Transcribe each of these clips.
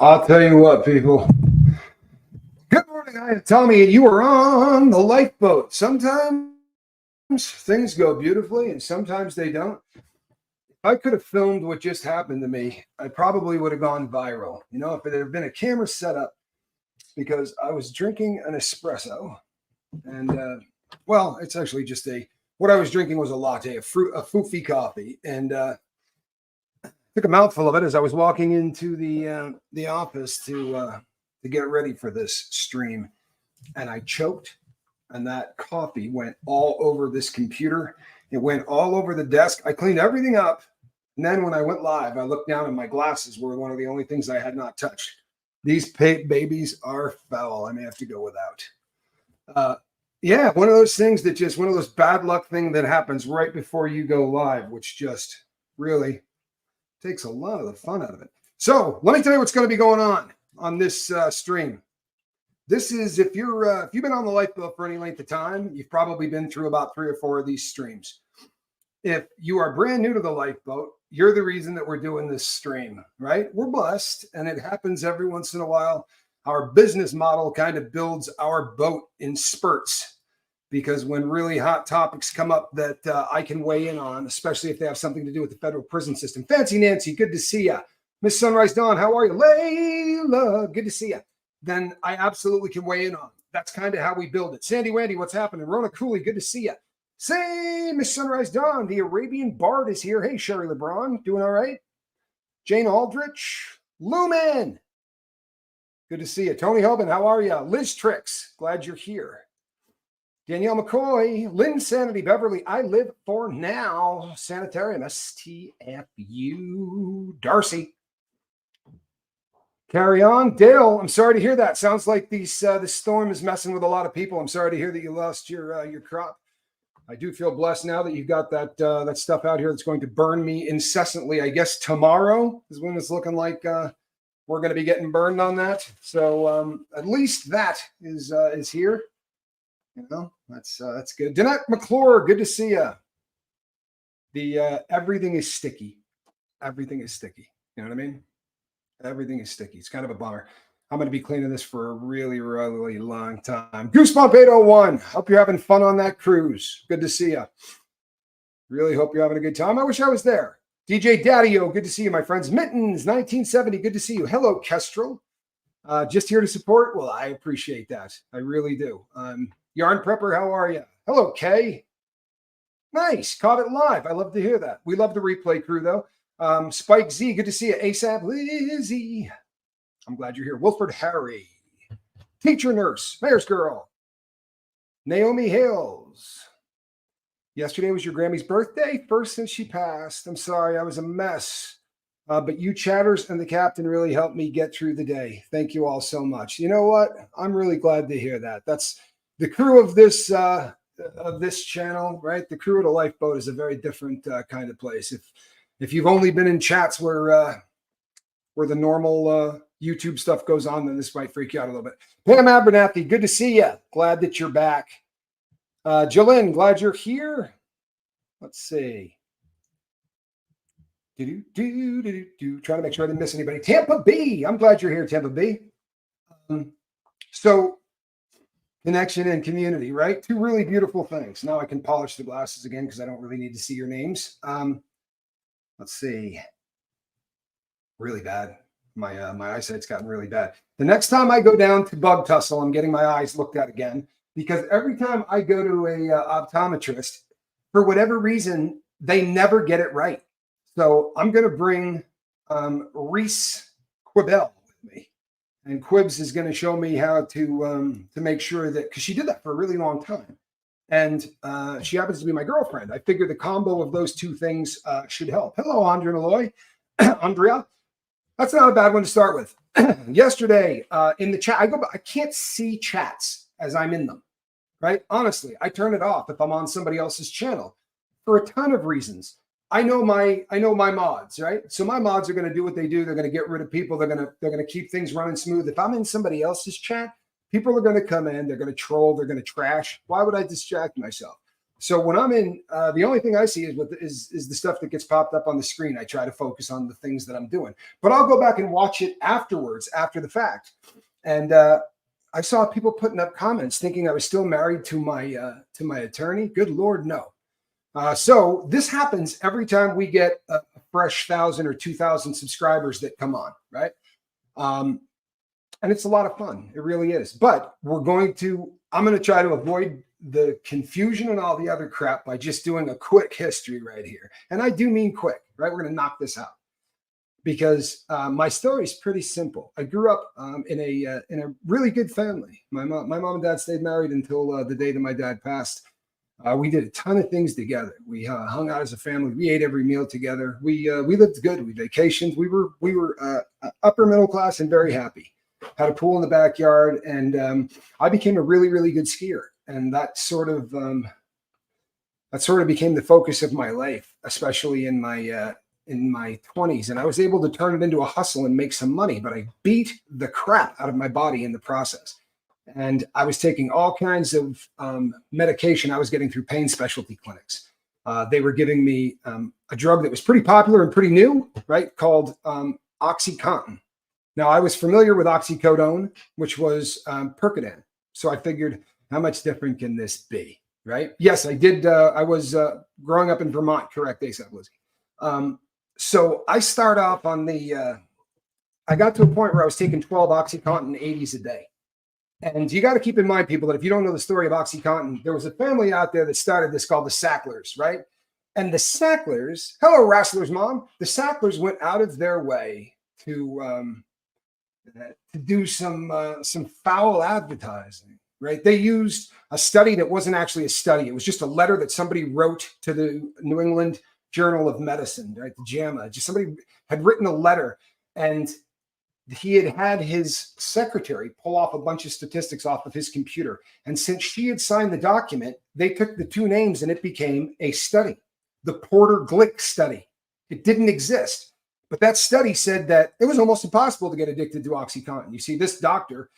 I'll tell you what, people. Good morning. I tell me you were on the lifeboat. Sometimes things go beautifully and sometimes they don't. If I could have filmed what just happened to me, I probably would have gone viral. You know, if it had been a camera set up, because I was drinking an espresso and, well, it's actually just what I was drinking was a latte, a foofy coffee. And, took a mouthful of it as I was walking into the office to get ready for this stream, and I choked, and that coffee went all over this computer. It went all over the desk. I cleaned everything up, and then when I went live, I looked down, and my glasses were one of the only things I had not touched. These babies are foul. I may have to go without. Yeah, one of those things that just one of those bad luck thing that happens right before you go live, which just really takes a lot of the fun out of it. So let me tell you what's going to be going on this stream. This is if you've been on the Lifeboat for any length of time, you've probably been through about 3 or 4 of these streams. If you are brand new to the Lifeboat, you're the reason that we're doing this stream, right? We're blessed, and it happens every once in a while. Our business model kind of builds our boat in spurts, because when really hot topics come up that I can weigh in on, especially if they have something to do with the federal prison system. Fancy Nancy, good to see you. Miss Sunrise Dawn, how are you? Layla, good to see you. Then I absolutely can weigh in on. That's kind of how we build it. Sandy Wendy, what's happening? Rona Cooley, good to see you. Say, Miss Sunrise Dawn, the Arabian Bard is here. Hey, Sherry LeBron, doing all right? Jane Aldrich, Lumen, good to see you. Tony Hoban, how are you? Liz Tricks, glad you're here. Danielle McCoy, Lynn Sanity, Beverly, I live for now. Sanitarium, STFU. Darcy. Carry on. Dale, I'm sorry to hear that. Sounds like this storm is messing with a lot of people. I'm sorry to hear that you lost your crop. I do feel blessed now that you've got that stuff out here that's going to burn me incessantly. I guess tomorrow is when it's looking like we're going to be getting burned on that. So at least that is here. You know, that's good. Danette McClure, good to see you. Everything is sticky. Everything is sticky. You know what I mean? Everything is sticky. It's kind of a bummer. I'm going to be cleaning this for a really, really long time. Goosebump 801. Hope you're having fun on that cruise. Good to see you. Really hope you're having a good time. I wish I was there. DJ Daddy-O, good to see you, my friends. Mittens, 1970, good to see you. Hello, Kestrel. Just here to support? Well, I appreciate that. I really do. Yarn Prepper, how are you? Hello, Kay. Nice. Caught it live. I love to hear that. We love the replay crew, though. Spike Z, good to see you. ASAP Lizzie. I'm glad you're here. Wilford Harry. Teacher Nurse. Mayor's Girl. Naomi Hales. Yesterday was your Grammy's birthday. First since she passed. I'm sorry. I was a mess. But you chatters and the captain really helped me get through the day. Thank you all so much. You know what? I'm really glad to hear that. That's the crew of this channel, right? The crew of the Lifeboat is a very different kind of place. If you've only been in chats where the normal YouTube stuff goes on, then this might freak you out a little bit. Pam Abernathy, good to see you. Glad that you're back. Jolene, glad you're here. Let's see. Trying to make sure I didn't miss anybody. Tampa B, I'm glad you're here, Tampa B. So connection and community, right? 2 really beautiful things. Now I can polish the glasses again because I don't really need to see your names. Let's see. Really bad. My eyesight's gotten really bad. The next time I go down to Bug Tussle, I'm getting my eyes looked at again, because every time I go to a optometrist, for whatever reason, they never get it right. So I'm going to bring Reese Quibell with me. And Quibs is going to show me how to make sure that, because she did that for a really long time. And she happens to be my girlfriend. I figure the combo of those 2 things should help. Hello, Andrea Malloy. Andrea. That's not a bad one to start with. Yesterday in the chat, I can't see chats as I'm in them, right? Honestly, I turn it off if I'm on somebody else's channel for a ton of reasons. I know my mods, right? So my mods are going to do what they do. They're going to get rid of people. They're going to keep things running smooth. If I'm in somebody else's chat, people are going to come in. They're going to troll. They're going to trash. Why would I distract myself? So when I'm in, the only thing I see is the stuff that gets popped up on the screen. I try to focus on the things that I'm doing, but I'll go back and watch it afterwards, after the fact. And I saw people putting up comments thinking I was still married to my attorney. Good Lord, no. So this happens every time we get a fresh 1,000 or 2,000 subscribers that come on, right? And it's a lot of fun. It really is. But I'm going to try to avoid the confusion and all the other crap by just doing a quick history right here. And I do mean quick, right? We're going to knock this out because my story is pretty simple. I grew up in a really good family. My mom and dad stayed married until the day that my dad passed. We did a ton of things together. We hung out as a family. We ate every meal together. We lived good. We vacationed. We were upper middle class and very happy. Had a pool in the backyard, and I became a really, really good skier. And that sort of became the focus of my life, especially in my 20s. And I was able to turn it into a hustle and make some money, but I beat the crap out of my body in the process. And I was taking all kinds of medication I was getting through pain specialty clinics. They were giving me a drug that was pretty popular and pretty new, right, called OxyContin. Now, I was familiar with oxycodone, which was Percodan. So I figured, how much different can this be, right? Yes, I did. I was growing up in Vermont, correct, ASAP Lizzie. So I start off on I got to a point where I was taking 12 OxyContin 80s a day. And you got to keep in mind, people, that if you don't know the story of OxyContin, there was a family out there that started this called the Sacklers, right? And the Sacklers, hello, Rassler's mom. The Sacklers went out of their way to do some foul advertising, right? They used a study that wasn't actually a study. It was just a letter that somebody wrote to the New England Journal of Medicine, right? The JAMA. Just somebody had written a letter, and he had his secretary pull off a bunch of statistics off of his computer. And since she had signed the document, they took the two names and it became a study, the Porter-Glick study. It didn't exist. But that study said that it was almost impossible to get addicted to OxyContin. You see, this doctor,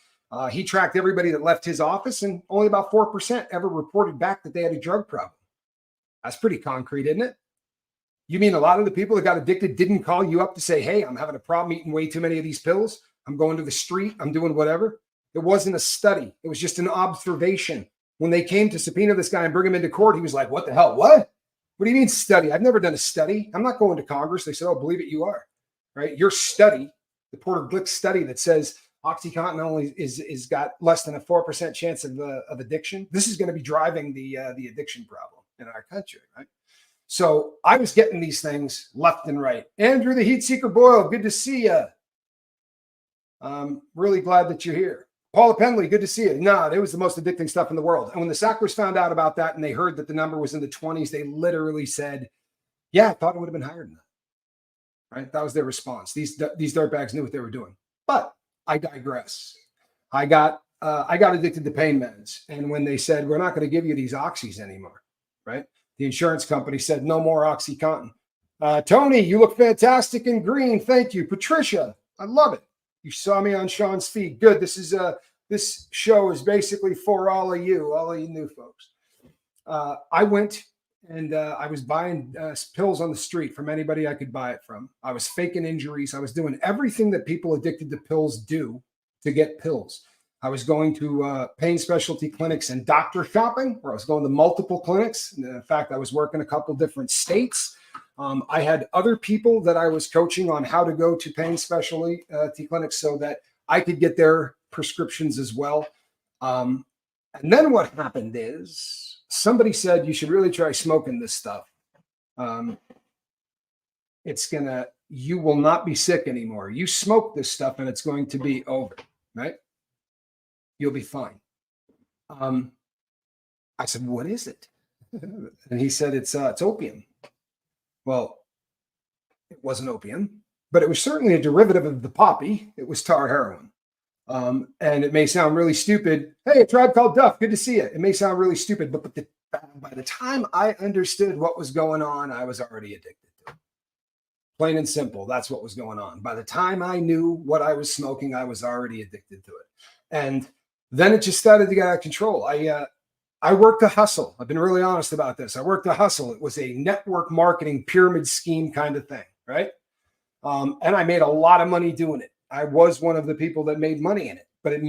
he tracked everybody that left his office, and only about 4% ever reported back that they had a drug problem. That's pretty concrete, isn't it? You mean a lot of the people that got addicted didn't call you up to say, hey, I'm having a problem eating way too many of these pills. I'm going to the street. I'm doing whatever. It wasn't a study. It was just an observation. When they came to subpoena this guy and bring him into court, he was like, what the hell? What? What do you mean study? I've never done a study. I'm not going to Congress. They said, oh, believe it, you are. Right? Your study, the Porter-Glick study that says OxyContin only is got less than a 4% chance of addiction. This is going to be driving the addiction problem in our country, right? So I was getting these things left and right. Andrew, the Heat Seeker Boyle, good to see you. I'm really glad that you're here. Paula Penley, good to see you. No, it was the most addicting stuff in the world. And when the Sacklers found out about that and they heard that the number was in the 20s, they literally said, yeah, I thought it would have been higher than that. Right? That was their response. These dirtbags knew what they were doing. But I digress. I got addicted to pain meds. And when they said, we're not going to give you these oxys anymore, right? The insurance company said, no more OxyContin. Tony, you look fantastic in green. Thank you. Patricia, I love it. You saw me on Sean's feed. Good. This show is basically for all of you new folks. I went and I was buying pills on the street from anybody I could buy it from. I was faking injuries. I was doing everything that people addicted to pills do to get pills. I was going to pain specialty clinics and doctor shopping, where I was going to multiple clinics. In fact, I was working a couple different states. I had other people that I was coaching on how to go to pain specialty clinics so that I could get their prescriptions as well. And then what happened is somebody said, you should really try smoking this stuff. You will not be sick anymore. You smoke this stuff and it's going to be over, right? You'll be fine. I said, what is it? And he said, it's opium. Well, it wasn't opium, but it was certainly a derivative of the poppy. It was tar heroin. And it may sound really stupid. Hey, a Tribe Called Duff, good to see you. It may sound really stupid, but by the time I understood what was going on, I was already addicted to it. Plain and simple, that's what was going on. By the time I knew what I was smoking, I was already addicted to it. And then it just started to get out of control. I I worked a hustle. I've been really honest about this. I worked a hustle. It was a network marketing pyramid scheme kind of thing, right? And I made a lot of money doing it. I was one of the people that made money in it. But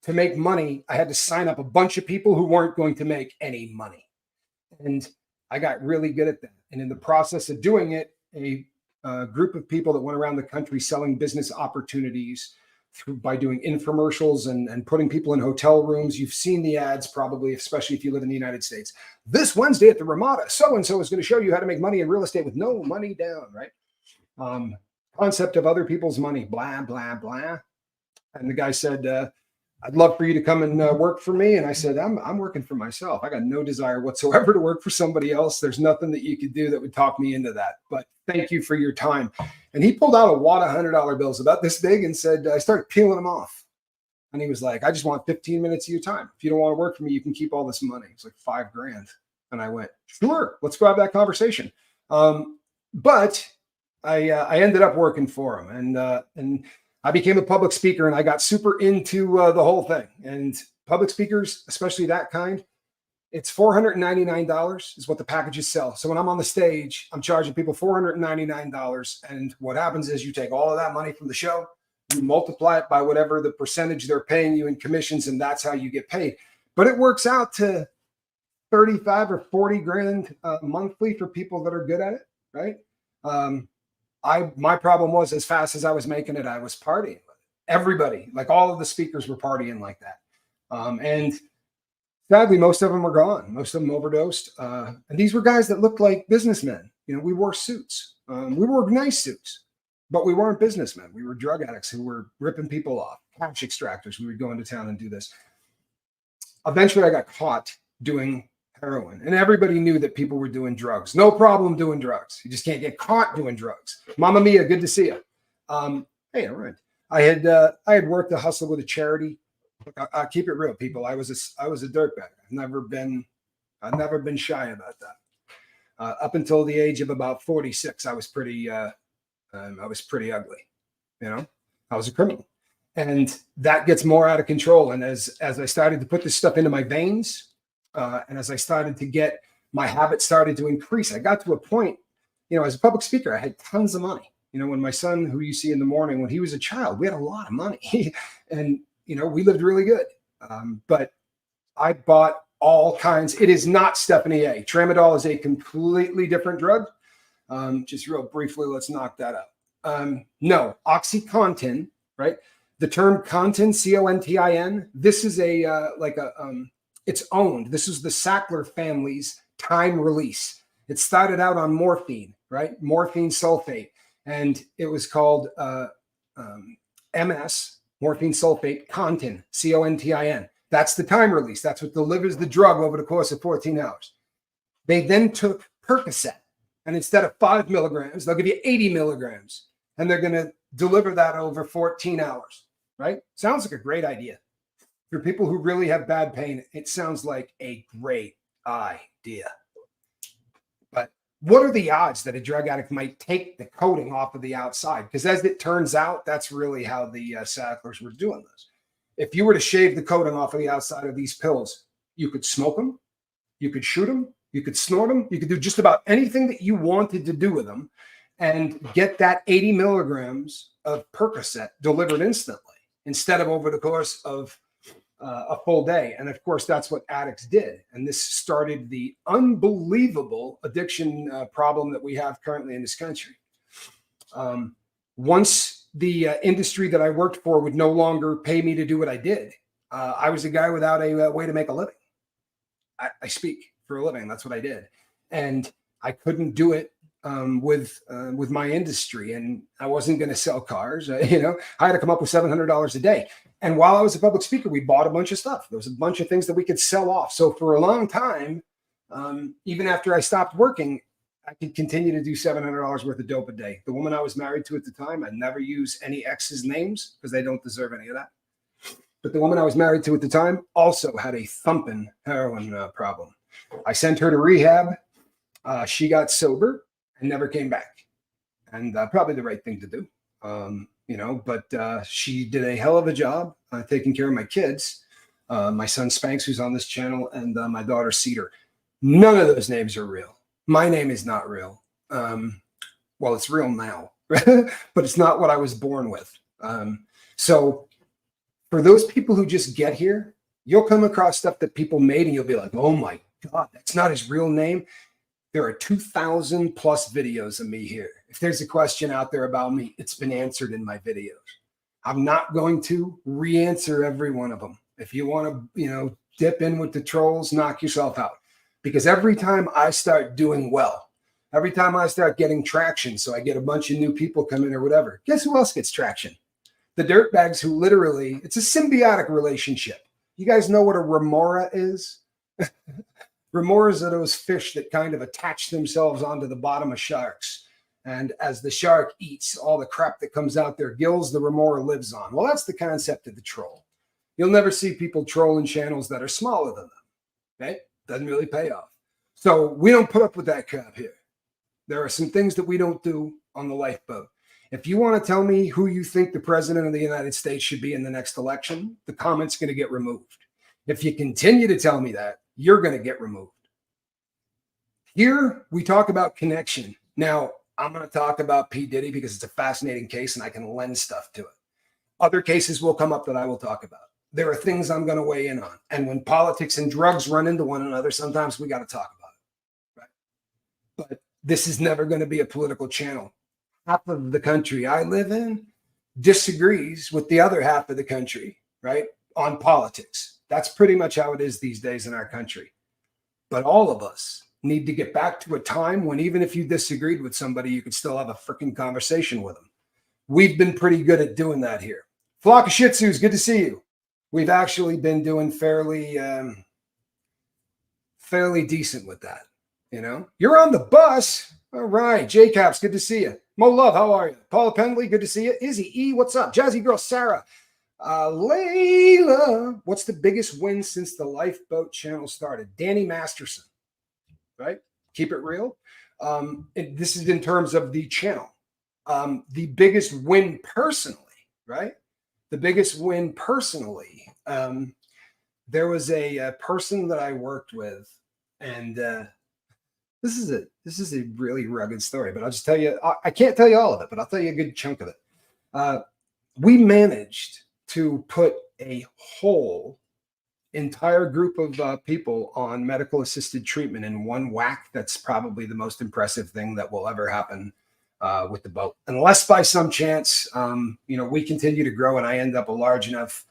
to make money, I had to sign up a bunch of people who weren't going to make any money. And I got really good at that. And in the process of doing it, a group of people that went around the country selling business opportunities by doing infomercials and putting people in hotel rooms. You've seen the ads probably, especially if you live in the United States. This Wednesday at the Ramada, so-and-so is going to show you how to make money in real estate with no money down, right? Concept of other people's money, blah, blah, blah. And the guy said, I'd love for you to come and work for me. And I said, I'm working for myself. I got no desire whatsoever to work for somebody else. There's nothing that you could do that would talk me into that. But thank you for your time. And he pulled out a wad of $100 bills about this big and said, I started peeling them off. And he was like, I just want 15 minutes of your time. If you don't want to work for me, you can keep all this money. It's like $5,000. And I went, sure, let's go have that conversation. But I ended up working for him, and I became a public speaker, and I got super into the whole thing. And public speakers, especially that kind, it's $499 is what the packages sell. So when I'm on the stage, I'm charging people $499. And what happens is you take all of that money from the show, you multiply it by whatever the percentage they're paying you in commissions, and that's how you get paid. But it works out to 35 or 40 grand monthly for people that are good at it, right? My problem was, as fast as I was making it, I was partying. Everybody, like all of the speakers were partying like that. And sadly, most of them were gone. Most of them overdosed. And these were guys that looked like businessmen. You know, we wore suits. We wore nice suits, but we weren't businessmen. We were drug addicts who were ripping people off, cash extractors. We would go into town and do this. Eventually, I got caught doing heroin, and everybody knew that people were doing drugs. No problem doing drugs. You just can't get caught doing drugs. Mama Mia, good to see you. Hey, all right. I had worked a hustle with a charity. I keep it real, people. I was a dirtbag. I've never been shy about that. Up until the age of about 46, I was pretty ugly. You know, I was a criminal, and that gets more out of control. And as I started to put this stuff into my veins, and as I started to get, my habits started to increase. I got to a point, you know, as a public speaker, I had tons of money. You know, when my son, who you see in the morning, when he was a child, we had a lot of money, and you know, we lived really good. But I bought all kinds. It is not Stephanie A. Tramadol is a completely different drug. Just real briefly, let's knock that out. No, OxyContin, right? The term Contin, C-O-N-T-I-N. This is it's owned. This is the Sackler family's time release. It started out on morphine, right? Morphine sulfate. And it was called MS, morphine sulfate, Contin, C-O-N-T-I-N. That's the time release. That's what delivers the drug over the course of 14 hours. They then took Percocet, and instead of 5 milligrams, they'll give you 80 milligrams, and they're going to deliver that over 14 hours, right? Sounds like a great idea. For people who really have bad pain, it sounds like a great idea. But what are the odds that a drug addict might take the coating off of the outside? Because as it turns out, that's really how the Sacklers were doing this. If you were to shave the coating off of the outside of these pills, you could smoke them, you could shoot them, you could snort them, you could do just about anything that you wanted to do with them and get that 80 milligrams of Percocet delivered instantly instead of over the course of a full day. And of course, that's what addicts did. And this started the unbelievable addiction problem that we have currently in this country. Once the industry that I worked for would no longer pay me to do what I did, I was a guy without a way to make a living. I speak for a living. That's what I did. And I couldn't do it with my industry, and I wasn't going to sell cars. I had to come up with $700 a day. And while I was a public speaker, we bought a bunch of stuff. There was a bunch of things that we could sell off. So for a long time, even after I stopped working, I could continue to do $700 worth of dope a day. The woman I was married to at the time, I never use any ex's names because they don't deserve any of that. But the woman I was married to at the time also had a thumping heroin problem. I sent her to rehab. She got sober and never came back. And probably the right thing to do. But she did a hell of a job taking care of my kids. my son Spanx, who's on this channel, and my daughter Cedar. None of those names are real. My name is not real. Well, it's real now, but it's not what I was born with. So for those people who just get here, you'll come across stuff that people made and you'll be like, oh my God, that's not his real name. There are 2,000 plus videos of me here. If there's a question out there about me, it's been answered in my videos. I'm not going to re-answer every one of them. If you want to, dip in with the trolls, knock yourself out. Because every time I start doing well, every time I start getting traction, so I get a bunch of new people come in or whatever, guess who else gets traction? The dirtbags who literally, it's a symbiotic relationship. You guys know what a remora is? Remoras are those fish that kind of attach themselves onto the bottom of sharks. And as the shark eats all the crap that comes out their gills, the remora lives on. Well, that's the concept of the troll. You'll never see people trolling channels that are smaller than them. Okay? Doesn't really pay off. So we don't put up with that crap here. There are some things that we don't do on the Lifeboat. If you want to tell me who you think the president of the United States should be in the next election, the comment's going to get removed. If you continue to tell me that, you're going to get removed. Here, we talk about connection. Now, I'm going to talk about P. Diddy because it's a fascinating case and I can lend stuff to it. Other cases will come up that I will talk about. There are things I'm going to weigh in on. And when politics and drugs run into one another, sometimes we got to talk about it. Right? But this is never going to be a political channel. Half of the country I live in disagrees with the other half of the country, right, on politics. That's pretty much how it is these days in our country. But all of us need to get back to a time when even if you disagreed with somebody, you could still have a freaking conversation with them. We've been pretty good at doing that here. Flock of Shih Tzus, good to see you. We've actually been doing fairly decent with that. You're on the bus. All right. J-Caps, good to see you. Mo Love, how are you? Paula Pendley, good to see you. Izzy E, what's up? Jazzy Girl Sarah. Layla, what's the biggest win since the Lifeboat channel started? Danny Masterson, right? Keep it real. This is in terms of the channel. The biggest win personally, right? The biggest win personally. There was a person that I worked with, and this is a really rugged story, but I'll just tell you, I can't tell you all of it, but I'll tell you a good chunk of it. We managed to put a whole entire group of people on medical assisted treatment in one whack. That's probably the most impressive thing that will ever happen with the boat, unless by some chance, we continue to grow and I end up a large enough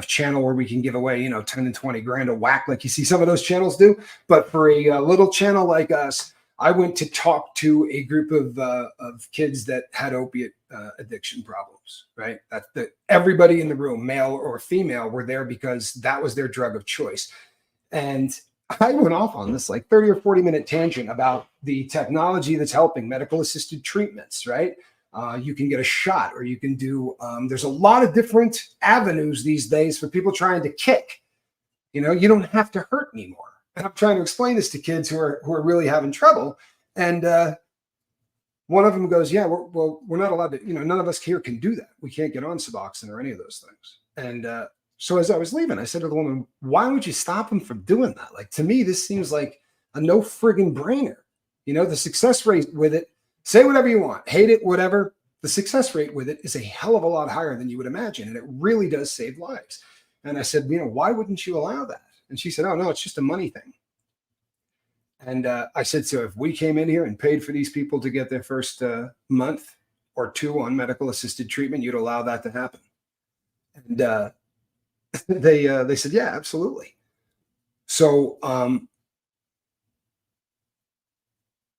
channel where we can give away, 10 and 20 grand a whack, like you see some of those channels do. But for a little channel like us, I went to talk to a group of kids that had opiate addiction problems, right? Everybody in the room, male or female, were there because that was their drug of choice. And I went off on this like 30 or 40-minute tangent about the technology that's helping medical assisted treatments, right? You can get a shot, or you can do, there's a lot of different avenues these days for people trying to kick. You don't have to hurt anymore. And I'm trying to explain this to kids who are really having trouble. And one of them goes, yeah, we're not allowed to, none of us here can do that. We can't get on Suboxone or any of those things. And so as I was leaving, I said to the woman, why would you stop them from doing that? Like, to me, this seems like a no friggin' brainer. The success rate with it, say whatever you want, hate it, whatever. The success rate with it is a hell of a lot higher than you would imagine. And it really does save lives. And I said, why wouldn't you allow that? And she said, oh, no, it's just a money thing. And I said, so if we came in here and paid for these people to get their first month or two on medical assisted treatment, you'd allow that to happen. And they said, yeah, absolutely. So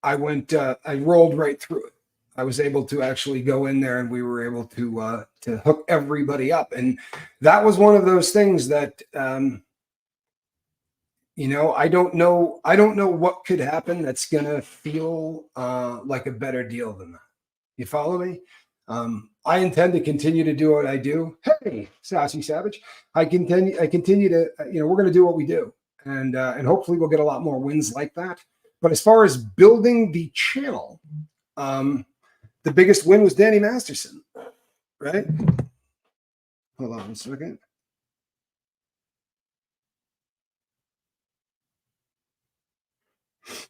I rolled right through it. I was able to actually go in there and we were able to hook everybody up. And that was one of those things that, I don't know what could happen that's going to feel like a better deal than that. You follow me? I intend to continue to do what I do. Hey, Sassy Savage. I continue to, we're going to do what we do. And hopefully we'll get a lot more wins like that. But as far as building the channel, the biggest win was Danny Masterson, right? Hold on a second.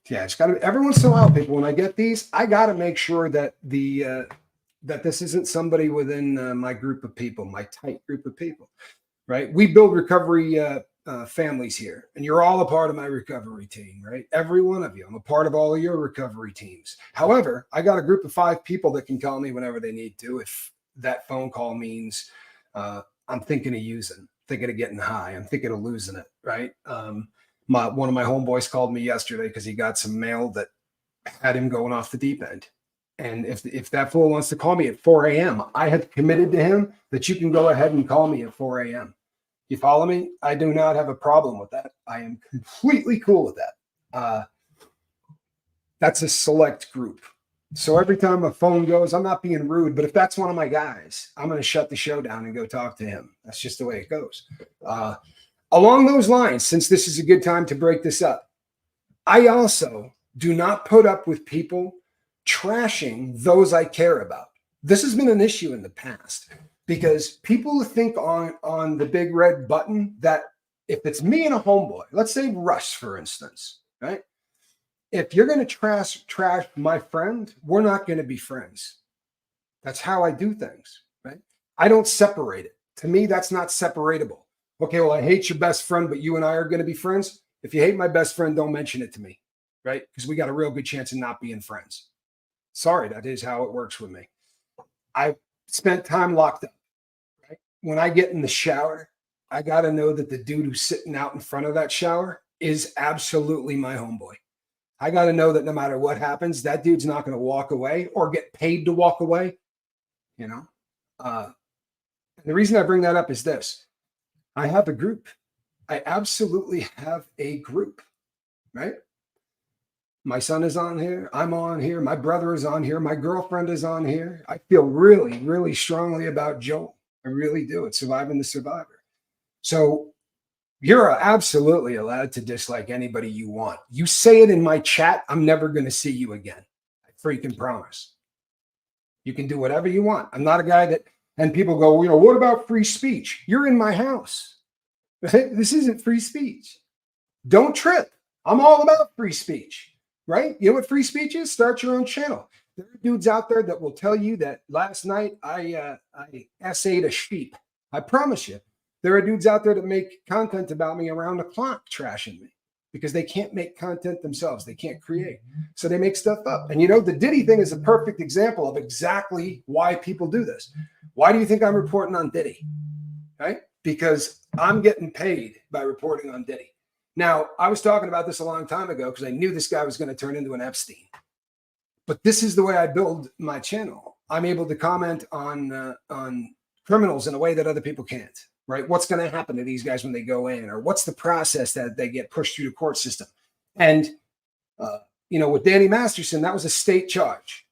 Yeah, it's got to. Every once in a while, people, when I get these, I got to make sure that that this isn't somebody within my group of people, my tight group of people. Right? We build recovery families here, and you're all a part of my recovery team, right? Every one of you. I'm a part of all of your recovery teams. However, I got a group of 5 people that can call me whenever they need to. If that phone call means I'm thinking of getting high, I'm thinking of losing it, right? One of my homeboys called me yesterday because he got some mail that had him going off the deep end. And if that fool wants to call me at 4 a.m., I have committed to him that you can go ahead and call me at 4 a.m. You follow me? I do not have a problem with that. I am completely cool with that. That's a select group. So every time a phone goes, I'm not being rude, but if that's one of my guys, I'm going to shut the show down and go talk to him. That's just the way it goes. Along those lines, since this is a good time to break this up, I also do not put up with people trashing those I care about. This has been an issue in the past because people think on the big red button that if it's me and a homeboy, let's say Russ, for instance, right? If you're going to trash my friend, we're not going to be friends. That's how I do things, right? I don't separate it. To me, that's not separatable. Okay, well, I hate your best friend, but you and I are going to be friends. If you hate my best friend, don't mention it to me, right? Because we got a real good chance of not being friends. Sorry, that is how it works with me. I've spent time locked up, right? When I get in the shower, I got to know that the dude who's sitting out in front of that shower is absolutely my homeboy. I got to know that no matter what happens, that dude's not going to walk away or get paid to walk away. You know, the reason I bring that up is this. I have a group. I absolutely have a group, right? My son is on here. I'm on here. My brother is on here. My girlfriend is on here. I feel really, really strongly about Joel. I really do. It's Surviving the Survivor. So you're absolutely allowed to dislike anybody you want. You say it in my chat, I'm never going to see you again. I freaking promise. You can do whatever you want. I'm not a guy that, and people go, what about free speech? You're in my house. This isn't free speech. Don't trip. I'm all about free speech, right? You know what free speech is? Start your own channel. There are dudes out there that will tell you that last night I essayed a sheep. I promise you. There are dudes out there that make content about me around the clock trashing me because they can't make content themselves. They can't create. So they make stuff up. And the Diddy thing is a perfect example of exactly why people do this. Why do you think I'm reporting on Diddy? Right? Because I'm getting paid by reporting on Diddy. Now, I was talking about this a long time ago because I knew this guy was going to turn into an Epstein. But this is the way I build my channel. I'm able to comment on criminals in a way that other people can't. Right? What's going to happen to these guys when they go in, or what's the process that they get pushed through the court system? And, with Danny Masterson, that was a state charge.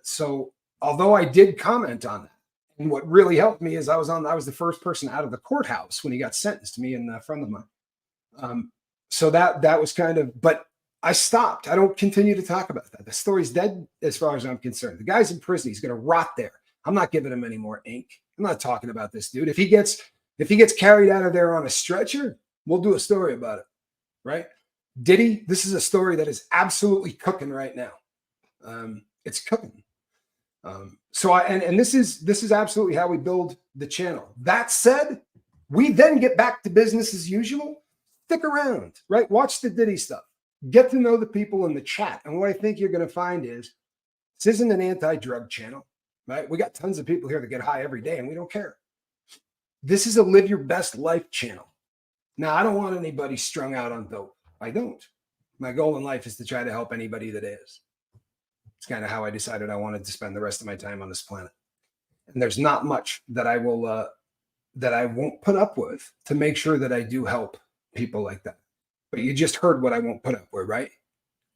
So although I did comment on that, and what really helped me is I was the first person out of the courthouse when he got sentenced, me and a friend of mine. So that was kind of, but I stopped. I don't continue to talk about that. The story's dead as far as I'm concerned. The guy's in prison. He's going to rot there. I'm not giving him any more ink. I'm not talking about this dude. If he gets carried out of there on a stretcher, we'll do a story about it, right? Diddy, this is a story that is absolutely cooking right now. It's cooking. So this is absolutely how we build the channel. That said, we then get back to business as usual. Stick around, right? Watch the Diddy stuff. Get to know the people in the chat. And what I think you're going to find is this isn't an anti-drug channel. Right? We got tons of people here that get high every day and we don't care. This is a live your best life channel. Now, I don't want anybody strung out on dope. I don't. My goal in life is to try to help anybody that is. It's kind of how I decided I wanted to spend the rest of my time on this planet. And there's not much that I won't put up with to make sure that I do help people like that. But you just heard what I won't put up with, right?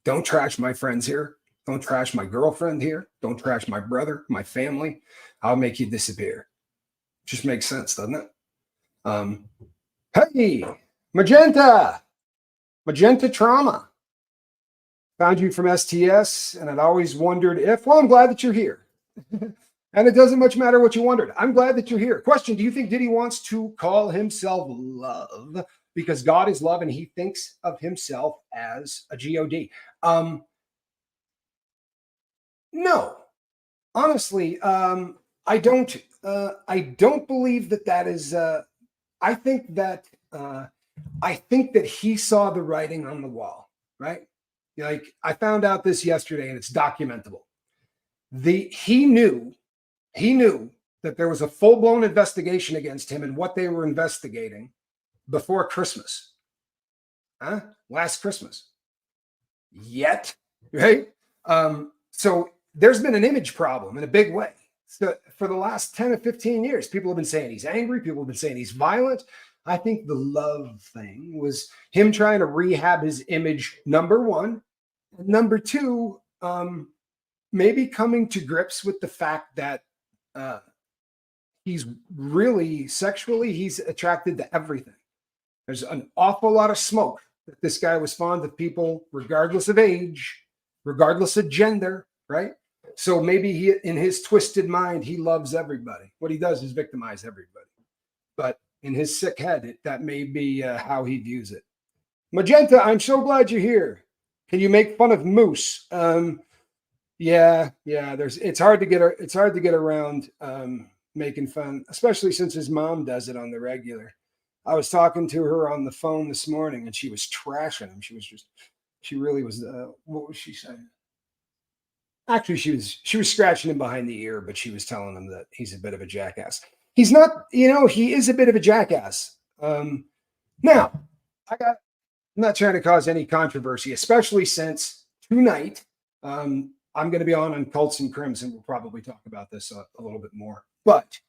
Don't trash my friends here. Don't trash my girlfriend here. Don't trash my brother, my family. I'll make you disappear. Just makes sense, doesn't it? Hey, Magenta Trauma. Found you from STS, and I'd always wondered if, well, I'm glad that you're here. And it doesn't much matter what you wondered. I'm glad that you're here. Question, do you think Diddy wants to call himself Love because God is love and he thinks of himself as a God. No, honestly, I don't. I don't believe that is. I think that. I think that he saw the writing on the wall. Right. Like I found out this yesterday, and it's documentable. He knew that there was a full blown investigation against him and what they were investigating before Christmas. Huh? Last Christmas. Yet, right? So there's been an image problem in a big way. So for the last 10 or 15 years, people have been saying he's angry. People have been saying he's violent. I think the love thing was him trying to rehab his image, number one. Number two, maybe coming to grips with the fact that he's really sexually, he's attracted to everything. There's an awful lot of smoke that this guy was fond of people, regardless of age, regardless of gender, right? So maybe he, in his twisted mind, he loves everybody. What he does is victimize everybody. But in his sick head, that may be how he views it. Magenta, I'm so glad you're here. Can you make fun of Moose? Yeah. It's hard to get around making fun, especially since his mom does it on the regular. I was talking to her on the phone this morning, and she was trashing him. She really was. What was she saying? Actually, she was scratching him behind the ear, but she was telling him that he's a bit of a jackass. He's not, he is a bit of a jackass. Now, I'm not trying to cause any controversy, especially since tonight I'm going to be on Cults and Crims, and we'll probably talk about this a little bit more. But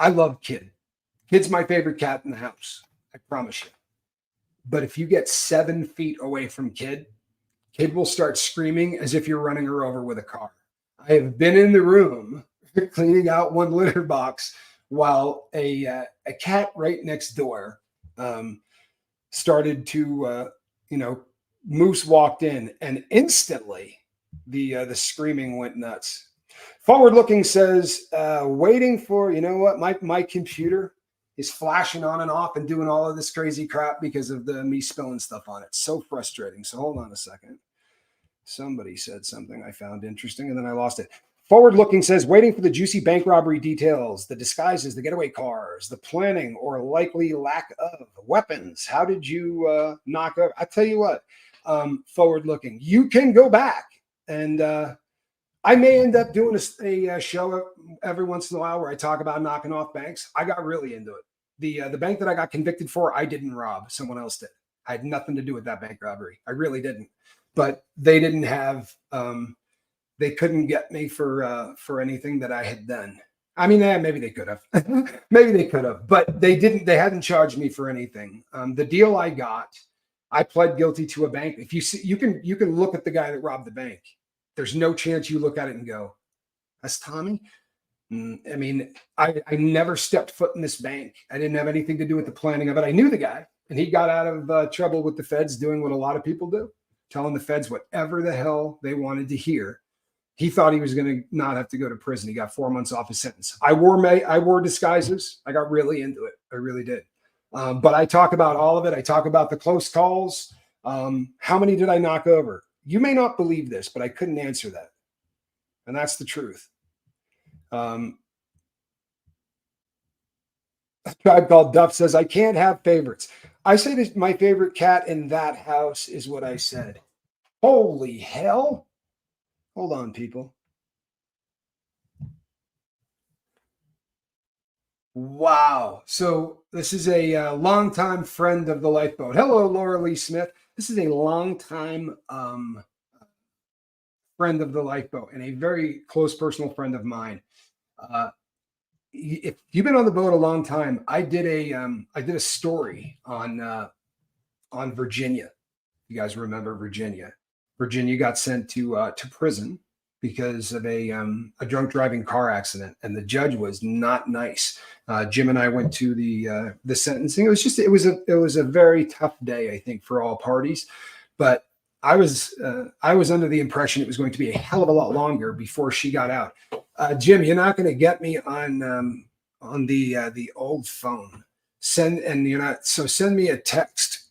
I love Kid. Kid's my favorite cat in the house. I promise you. But if you get 7 feet away from Kid will start screaming as if you're running her over with a car. I have been in the room cleaning out one litter box while a cat right next door started to, Moose walked in, and instantly the screaming went nuts. Forward looking says, waiting for, my computer is flashing on and off and doing all of this crazy crap because of me spilling stuff on it. So frustrating. So hold on a second. Somebody said something I found interesting and then I lost it. Forward looking says, waiting for the juicy bank robbery details, the disguises, the getaway cars, the planning or likely lack of weapons. How did you knock up? I tell you what, forward looking, you can go back and I may end up doing a show every once in a while where I talk about knocking off banks. I got really into it. The bank that I got convicted for, I didn't rob. Someone else did. I had nothing to do with that bank robbery. I really didn't. But they didn't have. They couldn't get me for anything that I had done. I mean, maybe they could have. Maybe they could have, but they didn't. They hadn't charged me for anything. The deal I got, I pled guilty to a bank. If you see, you can look at the guy that robbed the bank. There's no chance you look at it and go, that's Tommy. I mean, I never stepped foot in this bank. I didn't have anything to do with the planning of it. I knew the guy, and he got out of trouble with the feds doing what a lot of people do, telling the feds whatever the hell they wanted to hear. He thought he was going to not have to go to prison. He got 4 months off his sentence. I wore disguises. I got really into it. I really did. But I talk about all of it. I talk about the close calls. How many did I knock over? You may not believe this, but I couldn't answer that. And that's the truth. A Tribe Called Duff says, I can't have favorites. I say that my favorite cat in that house is what I said. Holy hell. Hold on, people. Wow. So this is a longtime friend of the Lifeboat. Hello, Laura Lee Smith. This is a longtime friend of the Lifeboat and a very close personal friend of mine. If you've been on the boat a long time, I did a story on Virginia. You guys remember Virginia? Virginia got sent to prison because of a drunk driving car accident, and the judge was not nice. Jim and I went to the sentencing. It was a very tough day, I think, for all parties. But I was under the impression it was going to be a hell of a lot longer before she got out. Jim, you're not going to get me on the old phone. send me a text.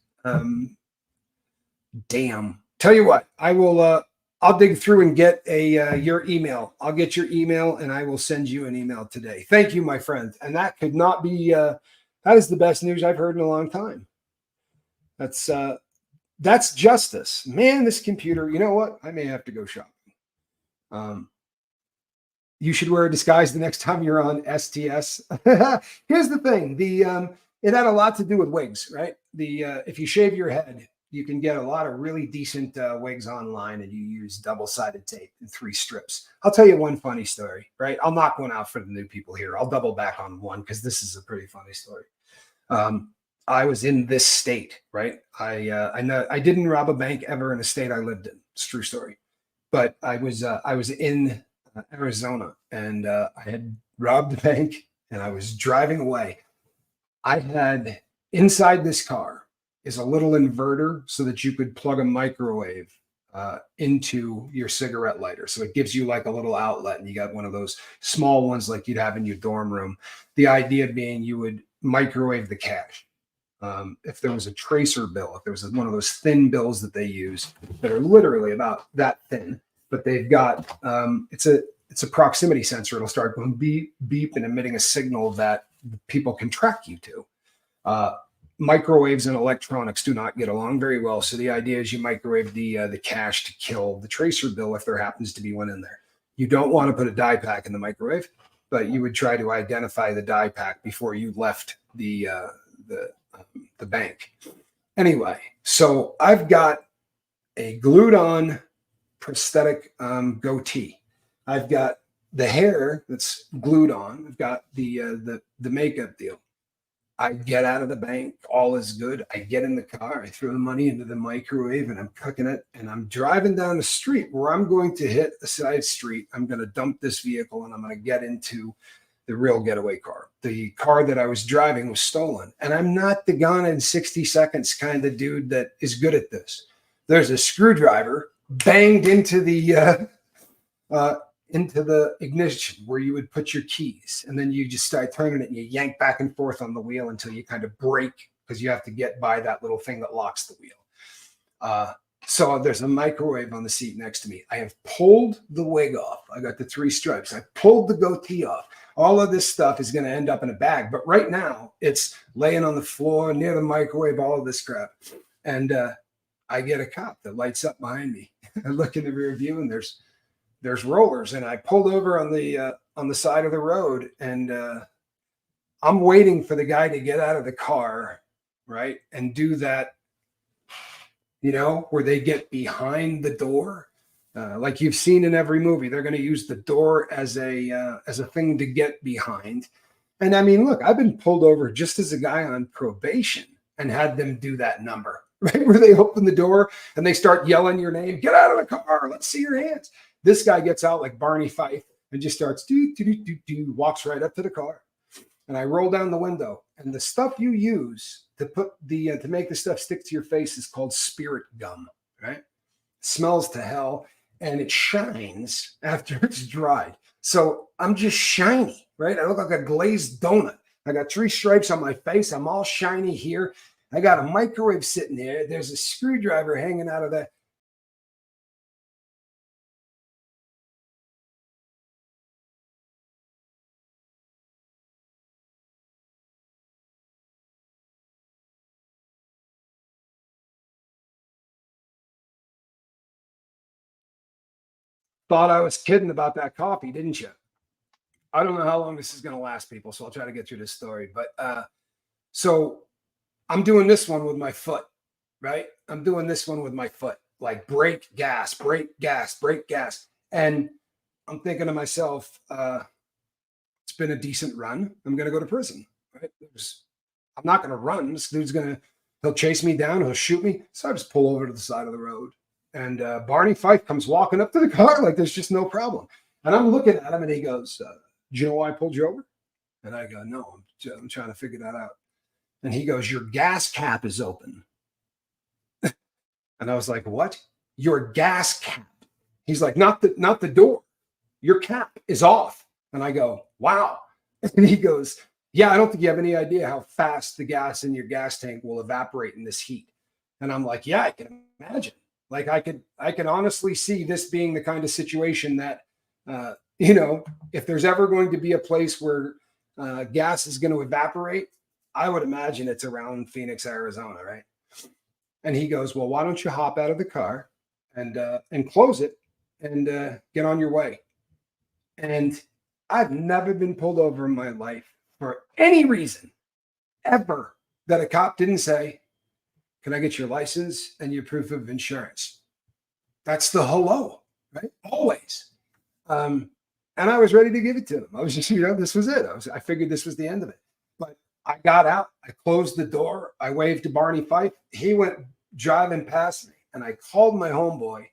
Damn. Tell you what, I'll dig through and get your email. I'll get your email and I will send you an email today. Thank you, my friend. And that could not be, that is the best news I've heard in a long time. That's justice. Man, this computer, you know what? I may have to go shopping. You should wear a disguise the next time you're on STS. Here's the thing. It had a lot to do with wigs, right? If you shave your head, you can get a lot of really decent wigs online, and you use double-sided tape and 3 strips. I'll tell you one funny story, right? I'll knock one out for the new people here. I'll double back on one because this is a pretty funny story. I was in this state, right? I didn't rob a bank ever in a state I lived in. It's a true story. But I was in Arizona, and I had robbed the bank, and I was driving away. I had inside this car is a little inverter so that you could plug a microwave into your cigarette lighter. So it gives you like a little outlet, and you got one of those small ones like you'd have in your dorm room. The idea being you would microwave the cash. If there was a tracer bill, if there was one of those thin bills that they use that are literally about that thin, but they've got, it's a proximity sensor. It'll start going beep, beep, and emitting a signal that people can track you to. Microwaves and electronics do not get along very well. So the idea is you microwave the cash to kill the tracer bill if there happens to be one in there. You don't want to put a die pack in the microwave, but you would try to identify the die pack before you left the bank. Anyway, so I've got a glued on prosthetic goatee. I've got the hair that's glued on. I've got the makeup deal. I get out of the bank, all is good. I get in the car, I throw the money into the microwave, and I'm cooking it. And I'm driving down the street where I'm going to hit a side street. I'm going to dump this vehicle, and I'm going to get into the real getaway car. The car that I was driving was stolen. And I'm not the gone in 60 seconds kind of dude that is good at this. There's a screwdriver banged into the ignition where you would put your keys, and then you just start turning it and you yank back and forth on the wheel until you kind of break, because you have to get by that little thing that locks the wheel. So there's a microwave on the seat next to me. I have pulled the wig off. I got the 3 stripes. I pulled the goatee off. All of this stuff is going to end up in a bag, but right now it's laying on the floor near the microwave, all of this crap. And I get a cop that lights up behind me. I look in the rear view, and there's rollers, and I pulled over on the side of the road, and I'm waiting for the guy to get out of the car, right, and do that, where they get behind the door, like you've seen in every movie. They're going to use the door as a thing to get behind. And I mean, look, I've been pulled over just as a guy on probation and had them do that number, right, where they open the door and they start yelling your name, get out of the car, let's see your hands. This guy gets out like Barney Fife and just starts walks right up to the car. And I roll down the window, and the stuff you use to put to make the stuff stick to your face is called spirit gum, right? It smells to hell, and it shines after it's dried. So I'm just shiny, right? I look like a glazed donut. I got 3 stripes on my face. I'm all shiny here. I got a microwave sitting there. There's a screwdriver hanging out of that. Thought I was kidding about that coffee, didn't you? I don't know how long this is going to last, people, so I'll try to get through this story. But so I'm doing this one with my foot, right? I'm doing this one with my foot, like brake, gas, brake, gas, brake, gas. And I'm thinking to myself, it's been a decent run. I'm going to go to prison, right? I'm not going to run. This dude's he'll chase me down. He'll shoot me. So I just pull over to the side of the road. And Barney Fife comes walking up to the car like there's just no problem. And I'm looking at him, and he goes, do you know why I pulled you over? And I go, no, I'm trying to figure that out. And he goes, your gas cap is open. And I was like, what? Your gas cap. He's like, not the door. Your cap is off. And I go, wow. And he goes, yeah, I don't think you have any idea how fast the gas in your gas tank will evaporate in this heat. And I'm like, yeah, I can imagine. Like I can honestly see this being the kind of situation that, you know, if there's ever going to be a place where gas is going to evaporate, I would imagine it's around Phoenix, Arizona, right? And he goes, well, why don't you hop out of the car and close it and get on your way? And I've never been pulled over in my life for any reason ever that a cop didn't say, can I get your license and your proof of insurance? That's the hello, right? Always. And I was ready to give it to him. I was just, you know, this was it. I figured this was the end of it. But I got out, I closed the door, I waved to Barney Fife. He went driving past me, and I called my homeboy,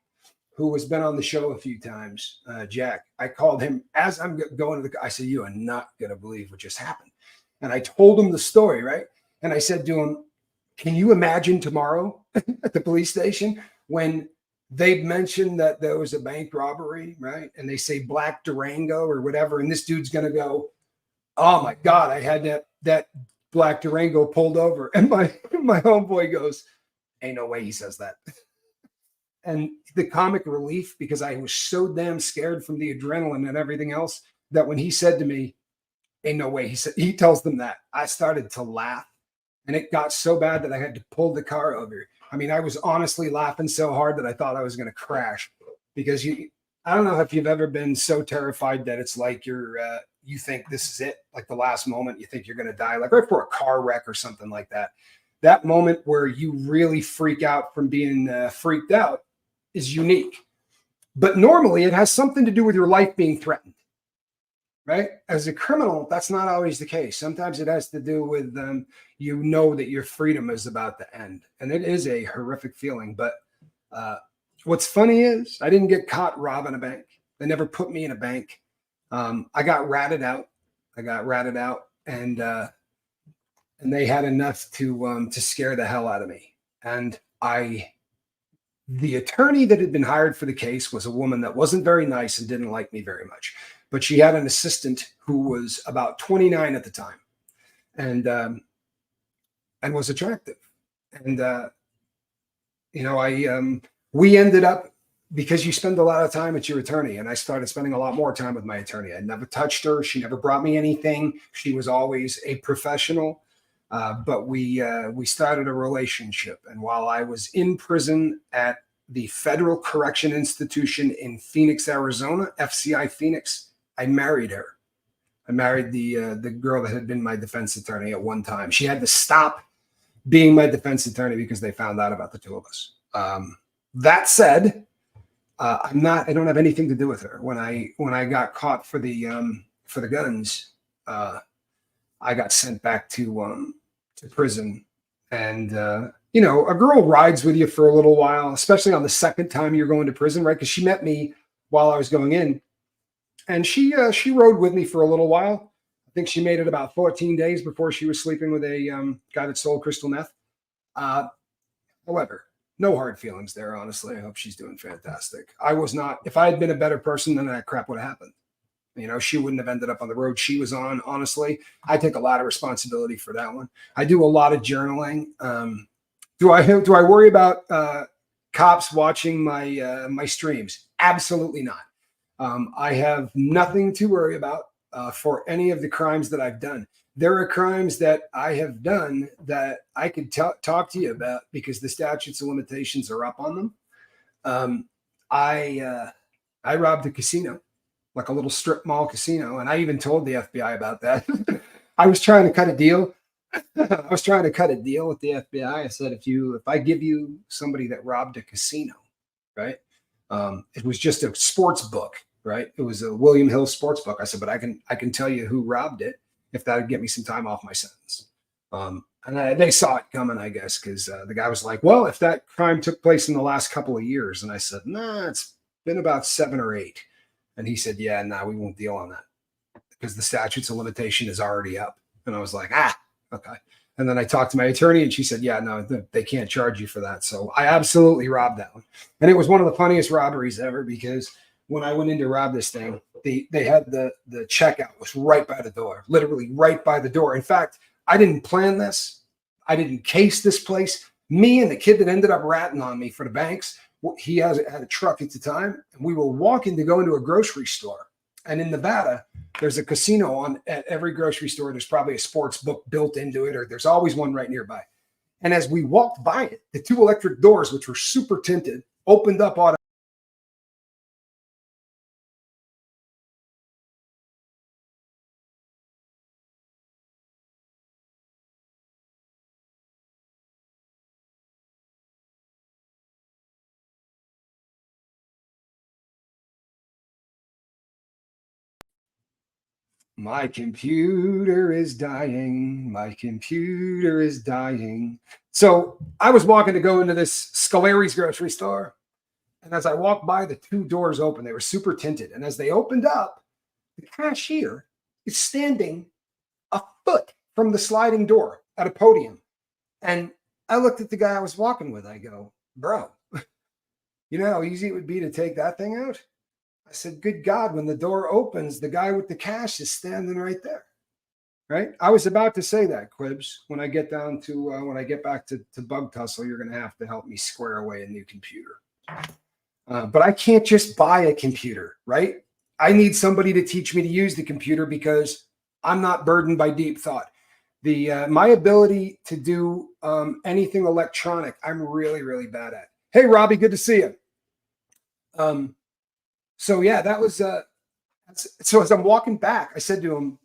who has been on the show a few times, Jack. I called him as I'm going to the, I said, you are not going to believe what just happened. And I told him the story, right? And I said to him, can you imagine tomorrow at the police station when they mentioned that there was a bank robbery, right? And they say black Durango or whatever, and this dude's going to go, oh my God, I had that black Durango pulled over. And my homeboy goes, ain't no way he says that. And the comic relief, because I was so damn scared from the adrenaline and everything else, that when he said to me, ain't no way, he tells them that, I started to laugh. And it got so bad that I had to pull the car over. I mean, I was honestly laughing so hard that I thought I was going to crash, because I don't know if you've ever been so terrified that it's like you think this is it, like the last moment you think you're going to die, like right for a car wreck or something like that. That moment where you really freak out from being freaked out is unique. But normally it has something to do with your life being threatened, right? As a criminal, that's not always the case. Sometimes it has to do with you know that your freedom is about to end. And it is a horrific feeling. But what's funny is I didn't get caught robbing a bank. They never put me in a bank. I got ratted out. And they had enough to scare the hell out of me. And the attorney that had been hired for the case was a woman that wasn't very nice and didn't like me very much. But she had an assistant who was about 29 at the time, and was attractive. And you know, we ended up, because you spend a lot of time with your attorney, and I started spending a lot more time with my attorney. I never touched her. She never brought me anything. She was always a professional. But we started a relationship. And while I was in prison at the Federal Correction Institution in Phoenix, Arizona, FCI Phoenix, I married her. I married the girl that had been my defense attorney at one time. She had to stop being my defense attorney because they found out about the two of us. That said, I don't have anything to do with her. When I got caught for the guns, I got sent back to prison. And you know, a girl rides with you for a little while, especially on the second time you're going to prison, right? Because she met me while I was going in. And she rode with me for a little while. I think she made it about 14 days before she was sleeping with a guy that sold crystal meth. However, no hard feelings there, honestly. I hope she's doing fantastic. I was not. If I had been a better person, then that crap would have happened. You know, she wouldn't have ended up on the road she was on, honestly. I take a lot of responsibility for that one. I do a lot of journaling. Do I worry about cops watching my streams? Absolutely not. I have nothing to worry about for any of the crimes that I've done. There are crimes that I have done that I could talk to you about because the statutes of limitations are up on them. I robbed a casino, like a little strip mall casino, and I even told the FBI about that. I was trying to cut a deal. I was trying to cut a deal with the FBI. I said, if I give you somebody that robbed a casino, right? It was just a sports book, right? It was a William Hill sports book. I said, but I can tell you who robbed it if that would get me some time off my sentence. And they saw it coming, I guess, because the guy was like, well, if that crime took place in the last couple of years. And I said, nah, it's been about 7 or 8. And he said, yeah, nah, we won't deal on that because the statutes of limitation is already up. And I was like, okay. And then I talked to my attorney and she said, yeah, no, they can't charge you for that. So I absolutely robbed that one. And it was one of the funniest robberies ever because when I went in to rob this thing, they had the checkout was right by the door, literally right by the door. In fact, I didn't plan this. I didn't case this place. Me and the kid that ended up ratting on me for the banks, he had a truck at the time, and we were walking to go into a grocery store. And in Nevada, there's a casino on at every grocery store. There's probably a sports book built into it, or there's always one right nearby. And as we walked by it, the two electric doors, which were super tinted, opened up automatically. My computer is dying. My computer is dying. So I was walking to go into this Scolari's grocery store. And as I walked by, the two doors open. They were super tinted. And as they opened up, the cashier is standing a foot from the sliding door at a podium. And I looked at the guy I was walking with. I go, bro, you know how easy it would be to take that thing out? I said, good God, when the door opens, the guy with the cash is standing right there. Right? I was about to say that, Quibs. When I get down to, when I get back to Bug Tussle, you're going to have to help me square away a new computer. But I can't just buy a computer, right? I need somebody to teach me to use the computer because I'm not burdened by deep thought. My ability to do anything electronic, I'm really, really bad at. Hey, Robbie, good to see you. So yeah, that was so as I'm walking back, I said to him,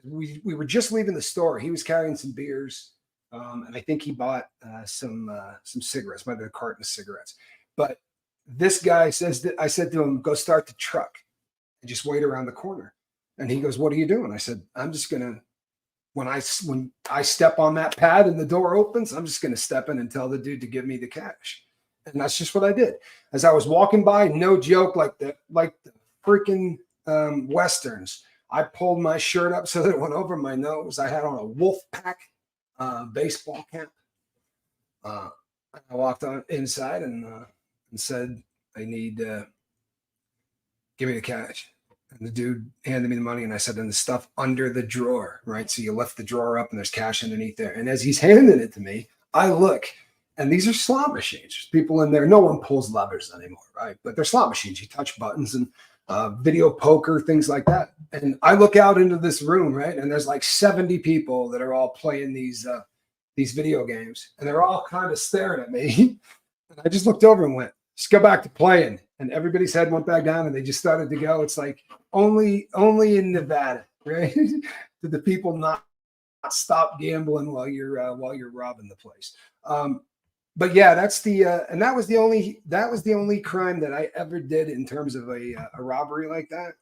we were just leaving the store. He was carrying some beers, and I think he bought some cigarettes, might have a carton of cigarettes. But this guy says that I said to him, go start the truck and just wait around the corner. And he goes, what are you doing? I said, I'm just gonna when I step on that pad and the door opens, I'm just gonna step in and tell the dude to give me the cash. And that's just what I did. As I was walking by, no joke, like the freaking Westerns, I pulled my shirt up so that it went over my nose. I had on a Wolfpack baseball cap. I walked on inside and said, I need, give me the cash. And the dude handed me the money, and I said, and the stuff under the drawer, right? So you lift the drawer up and there's cash underneath there. And as he's handing it to me, I look, and these are slot machines. There's people in there. No one pulls levers anymore, right? But they're slot machines. You touch buttons and video poker, things like that. And I look out into this room, right? And there's like 70 people that are all playing these video games. And they're all kind of staring at me. And I just looked over and went, just go back to playing. And everybody's head went back down and they just started to go. It's like only in Nevada, right? Did the people not stop gambling while you're robbing the place. But yeah, that's and that was the only crime that I ever did in terms of a robbery like that.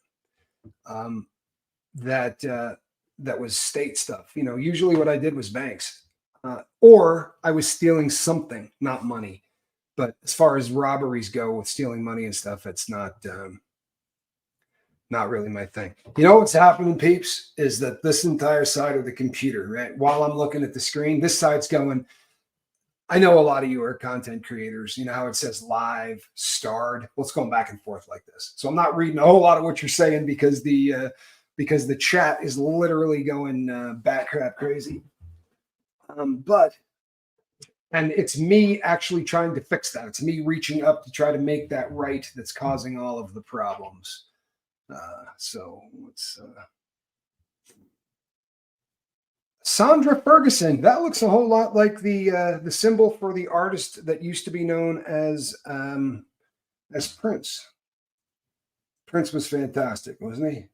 That was state stuff. You know, usually what I did was banks, or I was stealing something, not money. But as far as robberies go, with stealing money and stuff, it's not really my thing. You know what's happening, peeps, is that this entire side of the computer, right? While I'm looking at the screen, this side's going. I know a lot of you are content creators. You know how it says live, starred. Well, it's going back and forth like this. So I'm not reading a whole lot of what you're saying because the chat is literally going bat crap crazy. And it's me actually trying to fix that. It's me reaching up to try to make that right that's causing all of the problems. So let's Sandra Ferguson. That looks a whole lot like the symbol for the artist that used to be known as Prince. Prince was fantastic, wasn't he?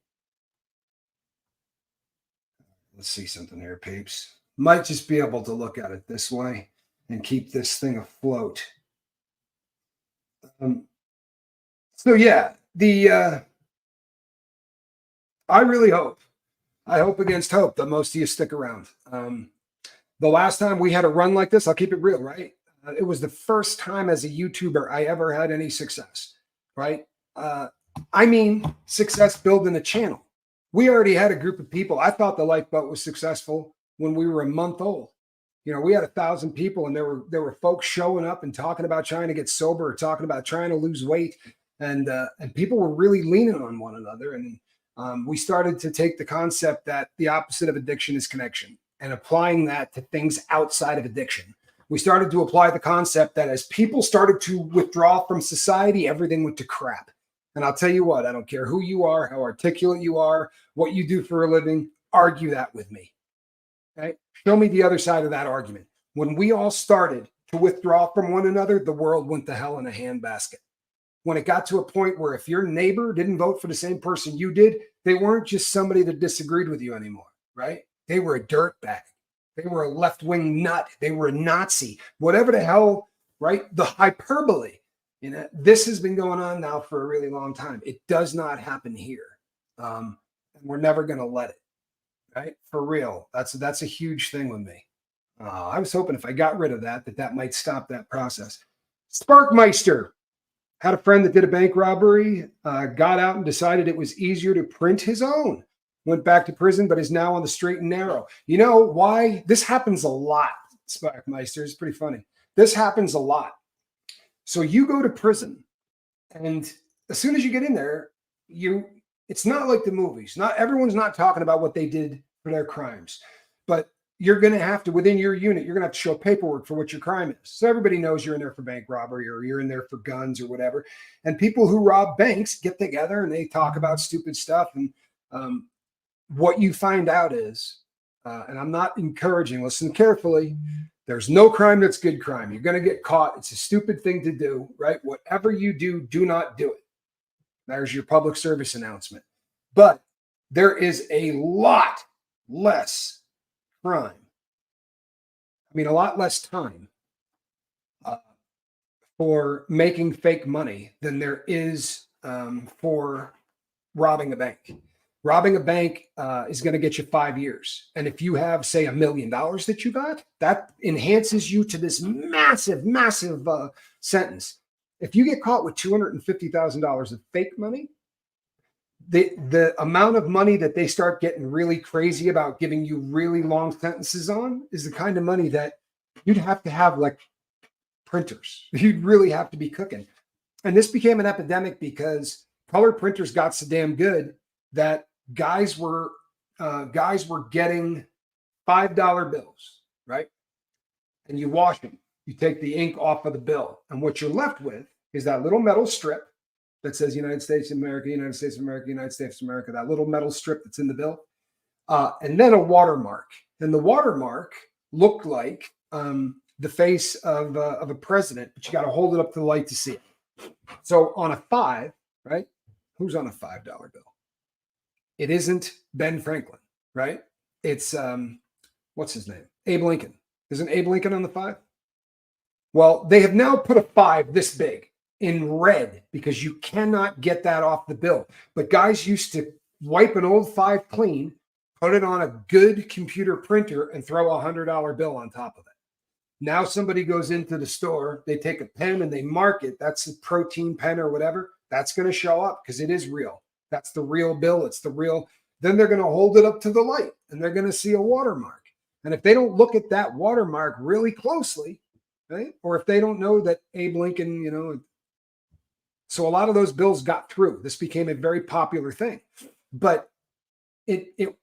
Let's see something here, peeps. Might just be able to look at it this way and keep this thing afloat. So yeah, I really hope. I hope against hope that most of you stick around. The last time we had a run like this, I'll keep it real, right? It was the first time as a YouTuber I ever had any success, right? I mean, success building a channel. We already had a group of people. I thought the Lifeboat was successful when we were a month old. You know, we had 1,000 people, and there were folks showing up and talking about trying to get sober, or talking about trying to lose weight. and people were really leaning on one another. And we started to take the concept that the opposite of addiction is connection and applying that to things outside of addiction. We started to apply the concept that as people started to withdraw from society, everything went to crap. And I'll tell you what, I don't care who you are, how articulate you are, what you do for a living, argue that with me. Okay? Show me the other side of that argument. When we all started to withdraw from one another, the world went to hell in a handbasket. When it got to a point where if your neighbor didn't vote for the same person you did, they weren't just somebody that disagreed with you anymore, right? They were a dirtbag. They were a left-wing nut. They were a Nazi. Whatever the hell, right? The hyperbole. This has been going on now for a really long time. It does not happen here. And we're never going to let it, right? For real. That's a huge thing with me. I was hoping if I got rid of that might stop that process. Sparkmeister. Had a friend that did a bank robbery, got out and decided it was easier to print his own. Went back to prison, but is now on the straight and narrow. You know why? This happens a lot, Sparkmeister. It's pretty funny. This happens a lot. So you go to prison, and as soon as you get in there, it's not like the movies. Not everyone's not talking about what they did for their crimes, but you're going to have to, within your unit, you're going to have to show paperwork for what your crime is. So everybody knows you're in there for bank robbery or you're in there for guns or whatever. And people who rob banks get together and they talk about stupid stuff. And what you find out is, and I'm not encouraging, listen carefully, there's no crime that's good crime. You're going to get caught. It's a stupid thing to do, right? Whatever you do, do not do it. There's your public service announcement. But there is a lot less crime. I mean, a lot less time for making fake money than there is for robbing a bank. Robbing a bank is going to get you 5 years. And if you have, say, $1 million that you got, that enhances you to this massive, massive sentence. If you get caught with $250,000 of fake money, the amount of money that they start getting really crazy about giving you really long sentences on is the kind of money that you'd have to have like printers. You'd really have to be cooking. And this became an epidemic because color printers got so damn good that guys were getting $5 bills, right? And you wash them. You take the ink off of the bill. And what you're left with is that little metal strip that says United States of America, United States of America, United States of America, that little metal strip that's in the bill, and then a watermark. And the watermark looked like the face of a president, but you got to hold it up to the light to see it. So on a 5, right? Who's on a $5 bill? It isn't Ben Franklin, right? It's, what's his name? Abe Lincoln. Isn't Abe Lincoln on the 5? Well, they have now put a 5 this big in red because you cannot get that off the bill. But guys used to wipe an old 5 clean, put it on a good computer printer, and throw a $100 bill on top of it. Now somebody goes into the store, they take a pen and they mark it. That's a protein pen or whatever. That's going to show up because it is real. That's the real bill. It's the real. Then they're going to hold it up to the light and they're going to see a watermark. And if they don't look at that watermark really closely, right? Or if they don't know that Abe Lincoln, so a lot of those bills got through. This became a very popular thing, but it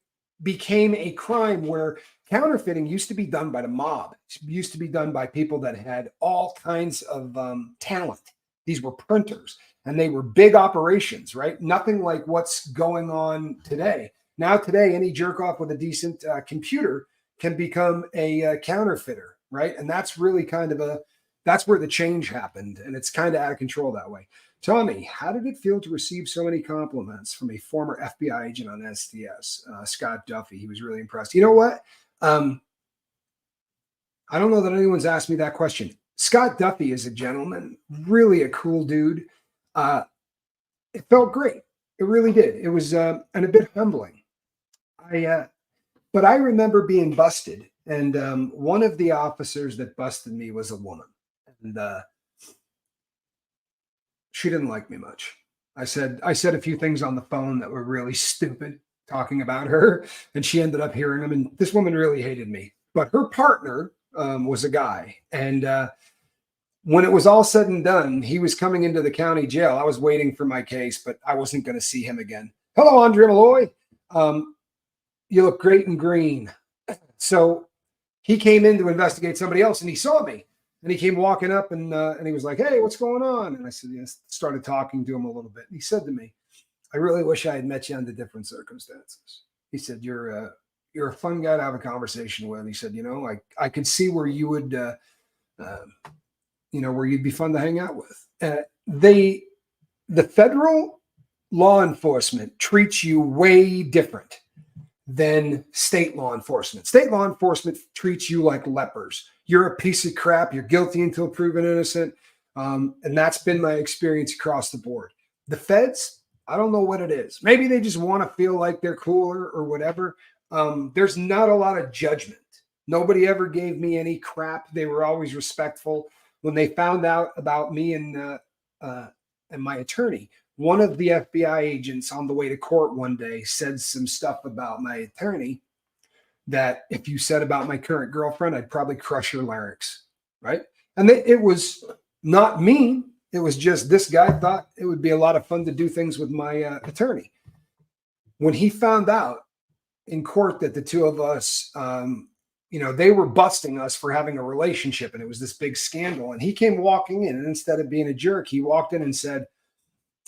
became a crime where counterfeiting used to be done by the mob. It used to be done by people that had all kinds of talent. These were printers and they were big operations, right? Nothing like what's going on today. Now today, any jerk off with a decent computer can become a counterfeiter, right? And that's really that's where the change happened. And it's kind of out of control that way. Tommy, how did it feel to receive so many compliments from a former FBI agent on STS, Scott Duffy? He was really impressed. You know what? I don't know that anyone's asked me that question. Scott Duffy is a gentleman, really a cool dude. It felt great. It really did. It was and a bit humbling. But I remember being busted, and one of the officers that busted me was a woman, and she didn't like me much. I said a few things on the phone that were really stupid, talking about her, and she ended up hearing them. And this woman really hated me. But her partner was a guy, and when it was all said and done, he was coming into the county jail. I was waiting for my case, but I wasn't going to see him again. Hello, Andre Malloy. You look great in green. So he came in to investigate somebody else, and he saw me. And he came walking up, and he was like, "Hey, what's going on?" And I said, "Yes." Started talking to him a little bit. And he said to me, "I really wish I had met you under different circumstances." He said, "You're a fun guy to have a conversation with." And he said, I could see where you would, where you'd be fun to hang out with. The federal law enforcement treats you way different than state law enforcement. State law enforcement treats you like lepers. You're a piece of crap. You're guilty until proven innocent. And that's been my experience across the board. The feds, I don't know what it is. Maybe they just want to feel like they're cooler or whatever. There's not a lot of judgment. Nobody ever gave me any crap. They were always respectful. When they found out about me and my attorney, one of the FBI agents on the way to court one day said some stuff about my attorney that if you said about my current girlfriend, I'd probably crush your larynx, right? And it was not mean. It was just this guy thought it would be a lot of fun to do things with my attorney. When he found out in court that the two of us, they were busting us for having a relationship, and it was this big scandal. And he came walking in, and instead of being a jerk, he walked in and said,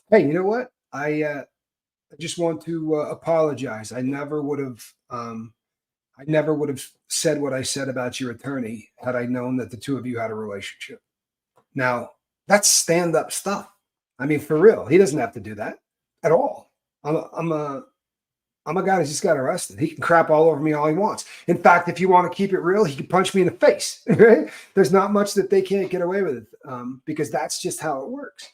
"Hey, you know what? I just want to apologize. I never would have said what I said about your attorney had I known that the two of you had a relationship." Now, that's stand-up stuff. I mean, for real, he doesn't have to do that at all. I'm a guy that just got arrested. He can crap all over me all he wants. In fact, if you want to keep it real, he can punch me in the face. Right? There's not much that they can't get away with because that's just how it works.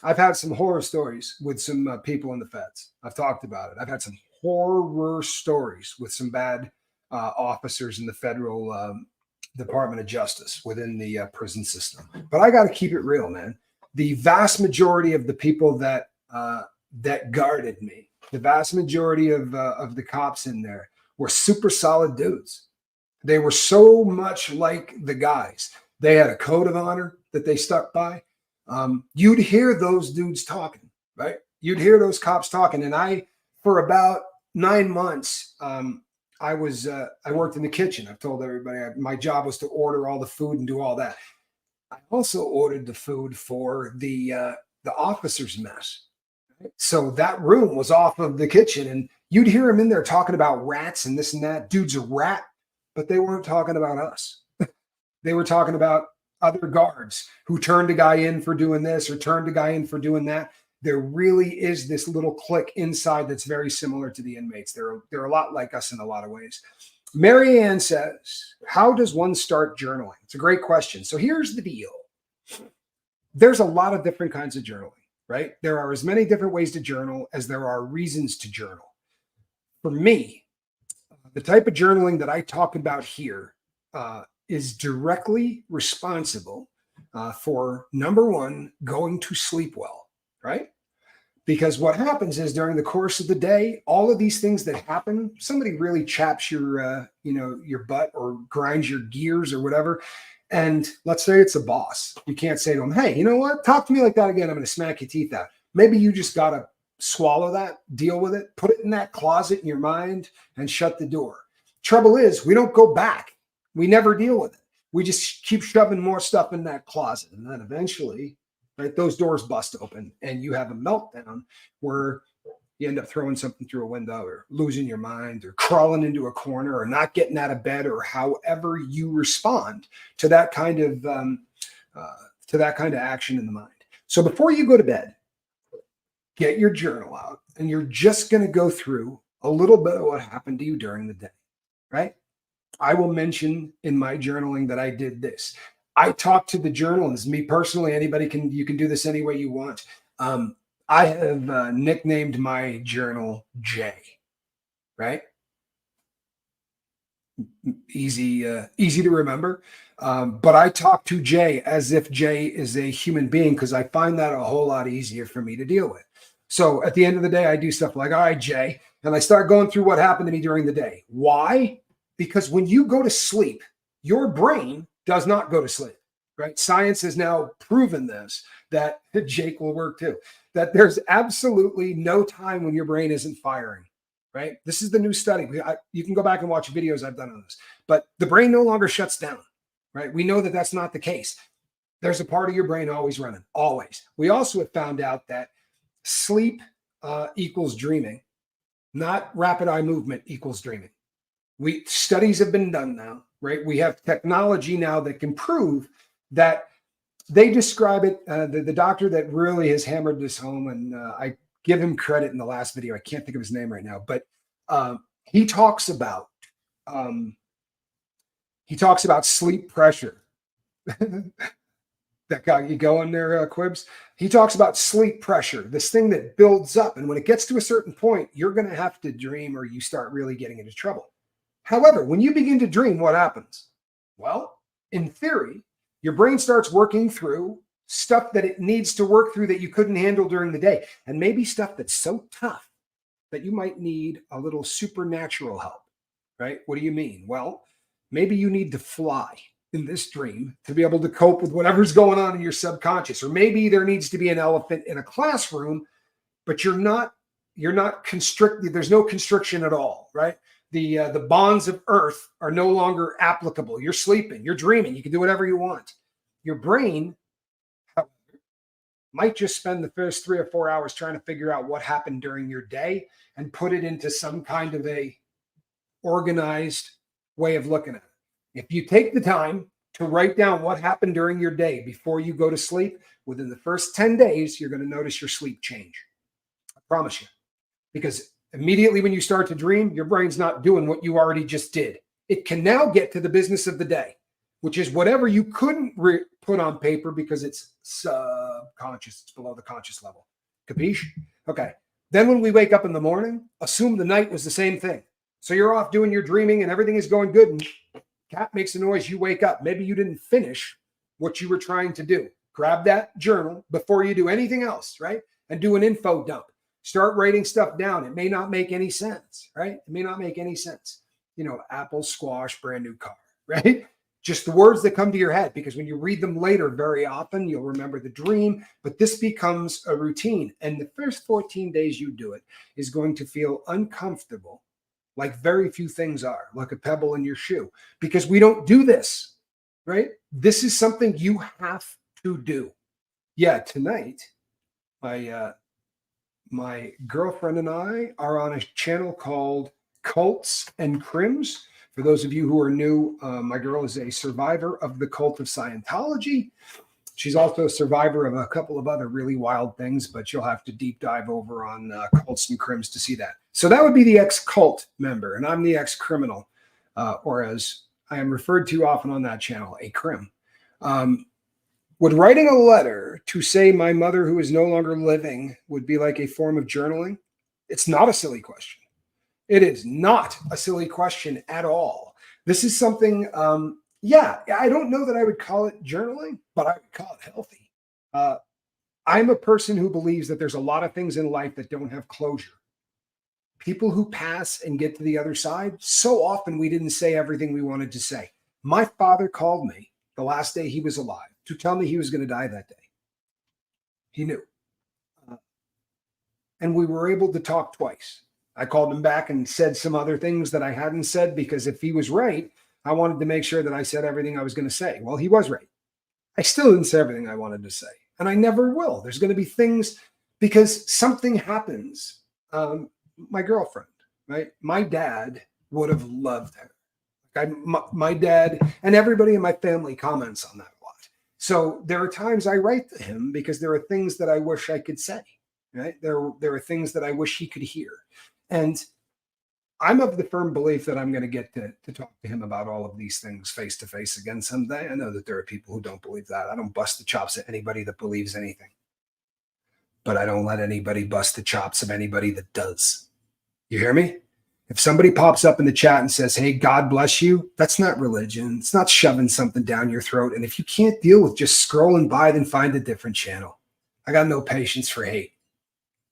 I've had some horror stories with some people in the feds. I've talked about it. I've had some horror stories with some bad officers in the federal Department of Justice within the prison system. But I got to keep it real, man. The vast majority of the people that guarded me, the vast majority of the cops in there were super solid dudes. They were so much like the guys. They had a code of honor that they stuck by. You'd hear those dudes talking, right? You'd hear those cops talking. And for about 9 months, I worked in the kitchen. I've told everybody my job was to order all the food and do all that. I also ordered the food for the officers' mess. So that room was off of the kitchen, and you'd hear them in there talking about rats and this and that. Dude's a rat, but they weren't talking about us. They were talking about other guards who turned a guy in for doing this or turned a guy in for doing that. There really is this little clique inside that's very similar to the inmates. They're a lot like us in a lot of ways. Mary Ann says, how does one start journaling? It's a great question. So here's the deal. There's a lot of different kinds of journaling, right? There are as many different ways to journal as there are reasons to journal. For me, the type of journaling that I talk about here is directly responsible for, number one, going to sleep well, right? Because what happens is during the course of the day, all of these things that happen, somebody really chaps your butt or grinds your gears or whatever. And let's say it's a boss. You can't say to them, hey, you know what? Talk to me like that again. I'm going to smack your teeth out. Maybe you just got to swallow that, deal with it, put it in that closet in your mind and shut the door. Trouble is, we don't go back. We never deal with it. We just keep shoving more stuff in that closet. And then eventually, right, those doors bust open and you have a meltdown where you end up throwing something through a window or losing your mind or crawling into a corner or not getting out of bed or however you respond to that kind of action in the mind. So before you go to bed, get your journal out and you're just going to go through a little bit of what happened to you during the day, right? I will mention in my journaling that I did this. I talk to the journalists, me personally, you can do this any way you want. I have nicknamed my journal Jay, right? Easy to remember. But I talk to Jay as if Jay is a human being because I find that a whole lot easier for me to deal with. So at the end of the day, I do stuff like, all right, Jay, and I start going through what happened to me during the day. Why? Because when you go to sleep, your brain does not go to sleep, right? Science has now proven this, that Jake will work too, that there's absolutely no time when your brain isn't firing, right? This is the new study. You can go back and watch videos I've done on this, but the brain no longer shuts down, right? We know that that's not the case. There's a part of your brain always running, always. We also have found out that sleep equals dreaming, not rapid eye movement equals dreaming. Studies have been done now, right? We have technology now that can prove that. They describe it, the doctor that really has hammered this home, and I give him credit in the last video. I can't think of his name right now, but he talks about sleep pressure. That guy, you going there, Quibs? He talks about sleep pressure, this thing that builds up, and when it gets to a certain point, you're going to have to dream, or you start really getting into trouble. However, when you begin to dream, what happens? Well, in theory, your brain starts working through stuff that it needs to work through that you couldn't handle during the day. And maybe stuff that's so tough that you might need a little supernatural help, right? What do you mean? Well, maybe you need to fly in this dream to be able to cope with whatever's going on in your subconscious. Or maybe there needs to be an elephant in a classroom, but you're not constricted. There's no constriction at all, right? The bonds of earth are no longer applicable. You're sleeping, you're dreaming, you can do whatever you want. Your brain, however, might just spend the first 3 or 4 hours trying to figure out what happened during your day and put it into some kind of a organized way of looking at it. If you take the time to write down what happened during your day before you go to sleep, within the first 10 days, you're going to notice your sleep change. I promise you. Because immediately when you start to dream, your brain's not doing what you already just did. It can now get to the business of the day, which is whatever you couldn't put on paper because it's subconscious. It's below the conscious level. Capiche? Okay. Then when we wake up in the morning, assume the night was the same thing. So you're off doing your dreaming and everything is going good, and cat makes a noise, you wake up. Maybe you didn't finish what you were trying to do. Grab that journal before you do anything else, right? And do an info dump. Start writing stuff down. It may not make any sense, right? It may not make any sense. Apple, squash, brand new car, right? Just the words that come to your head, because when you read them later, very often you'll remember the dream, but this becomes a routine. And the first 14 days you do it is going to feel uncomfortable, like very few things are, like a pebble in your shoe, because we don't do this, right? This is something you have to do. Yeah, tonight, my girlfriend and I are on a channel called Cults and Crims. For those of you who are new, my girl is a survivor of the cult of Scientology. She's also a survivor of a couple of other really wild things, but you'll have to deep dive over on Cults and Crims to see that. So that would be the ex-cult member, and I'm the ex-criminal, or as I am referred to often on that channel, a crim. Would writing a letter to say my mother who is no longer living would be like a form of journaling? It's not a silly question. It is not a silly question at all. This is something, I don't know that I would call it journaling, but I would call it healthy. I'm a person who believes that there's a lot of things in life that don't have closure. People who pass and get to the other side, so often we didn't say everything we wanted to say. My father called me the last day he was alive to tell me he was going to die that day. He knew. And we were able to talk twice. I called him back and said some other things that I hadn't said, because if he was right, I wanted to make sure that I said everything I was going to say. Well, he was right. I still didn't say everything I wanted to say, and I never will. There's going to be things, because something happens. My girlfriend, right? My dad would have loved her. My dad and everybody in my family comments on that a lot. So there are times I write to him because there are things that I wish I could say, right? There are things that I wish he could hear. And I'm of the firm belief that I'm going to get to talk to him about all of these things face to face again someday. I know that there are people who don't believe that. I don't bust the chops at anybody that believes anything. But I don't let anybody bust the chops of anybody that does. You hear me? If somebody pops up in the chat and says, hey, God bless you, that's not religion. It's not shoving something down your throat. And if you can't deal with just scrolling by, then find a different channel. I got no patience for hate.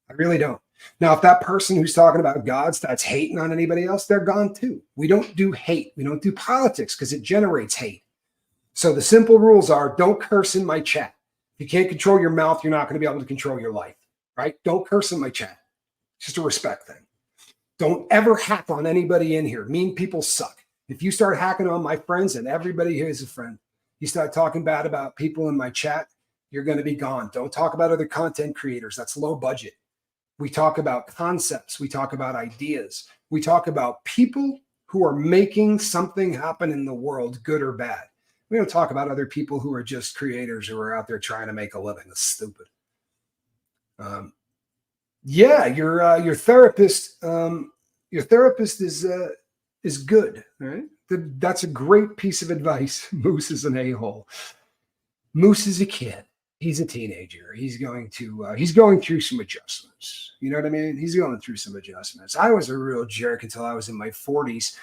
I really don't. Now, if that person who's talking about God starts hating on anybody else, they're gone too. We don't do hate. We don't do politics because it generates hate. So the simple rules are don't curse in my chat. If you can't control your mouth, you're not going to be able to control your life, right? Don't curse in my chat. It's just a respect thing. Don't ever hack on anybody in here. Mean people suck. If you start hacking on my friends, and everybody here is a friend, you start talking bad about people in my chat, you're going to be gone. Don't talk about other content creators. That's low budget. We talk about concepts. We talk about ideas. We talk about people who are making something happen in the world, good or bad. We don't talk about other people who are just creators who are out there trying to make a living. That's stupid. Yeah, your therapist is good. All right, that's a great piece of advice. Moose is an a-hole. Moose is a kid. He's a teenager. He's going through some adjustments. You know what I mean? He's going through some adjustments. I was a real jerk until I was in my 40s.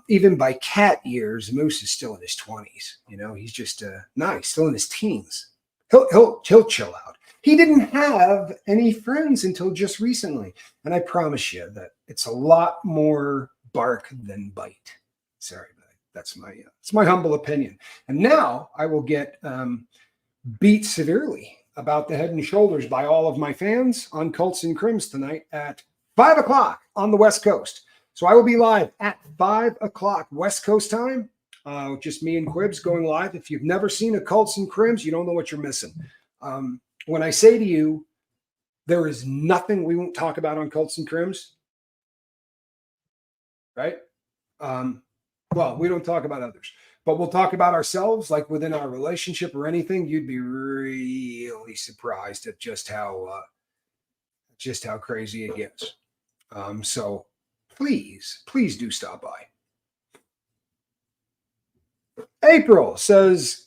Even by cat years, Moose is still in his 20s. You know, he's just he's still in his teens. He'll chill out. He didn't have any friends until just recently, and I promise you that it's a lot more bark than bite. Sorry, but that's my humble opinion. And now I will get beat severely about the Head and Shoulders by all of my fans on Cults and Crims tonight at 5 o'clock on the West Coast. So I will be live at 5 o'clock West Coast time. Just me and Quibs going live. If you've never seen a Cults and Crims, you don't know what you're missing. When I say to you, there is nothing we won't talk about on Cults and Crims, right? Well, we don't talk about others, but we'll talk about ourselves, like within our relationship or anything. You'd be really surprised at just how crazy it gets. So please do stop by. April says,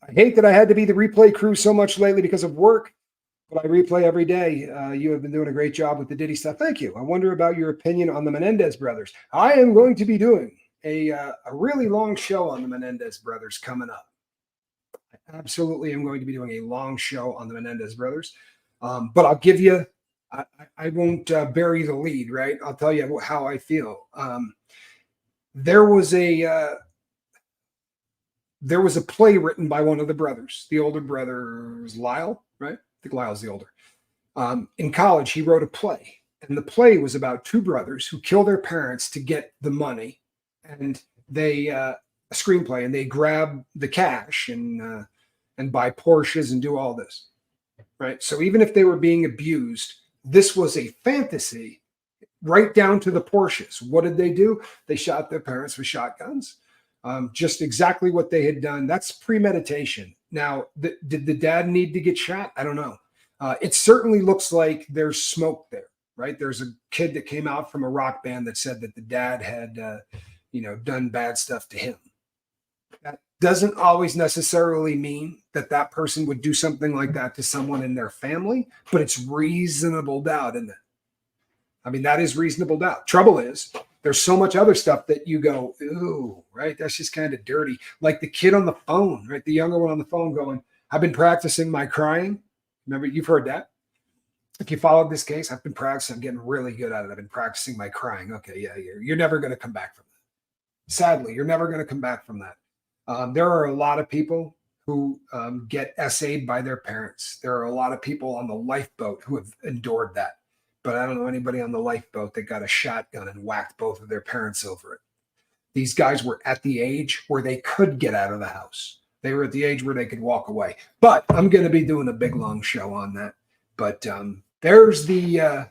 I hate that I had to be the replay crew so much lately because of work, but I replay every day. You have been doing a great job with the Diddy stuff. Thank you. I wonder about your opinion on the Menendez brothers. I am going to be doing a really long show on the Menendez brothers coming up. I absolutely am going to be doing a long show on the Menendez brothers. But I'll give you, I won't bury the lead, right? I'll tell you how I feel. There was a play written by one of the brothers, the older brother's Lyle, right? I think Lyle's the older. In college, he wrote a play, and the play was about two brothers who kill their parents to get the money, and they a screenplay, and they grab the cash and buy Porsches and do all this, right? So even if they were being abused, this was a fantasy, right down to the Porsches. What did they do? They shot their parents with shotguns. Just exactly what they had done. That's premeditation. Now, did the dad need to get shot? I don't know. It certainly looks like there's smoke there, right? There's a kid that came out from a rock band that said that the dad had, done bad stuff to him. That doesn't always necessarily mean that person would do something like that to someone in their family, but it's reasonable doubt, isn't it? I mean, that is reasonable doubt. Trouble is, there's so much other stuff that you go, ooh, right? That's just kind of dirty. Like the kid on the phone, right? The younger one on the phone going, I've been practicing my crying. Remember, you've heard that. If you followed this case, I've been practicing. I'm getting really good at it. I've been practicing my crying. Okay, yeah. You're never going to come back from that. Sadly, you're never going to come back from that. There are a lot of people who get SA'd by their parents. There are a lot of people on the Lifeboat who have endured that. But I don't know anybody on the Lifeboat that got a shotgun and whacked both of their parents over it. These guys were at the age where they could get out of the house. They were at the age where they could walk away. But I'm going to be doing a big, long show on that. But there's the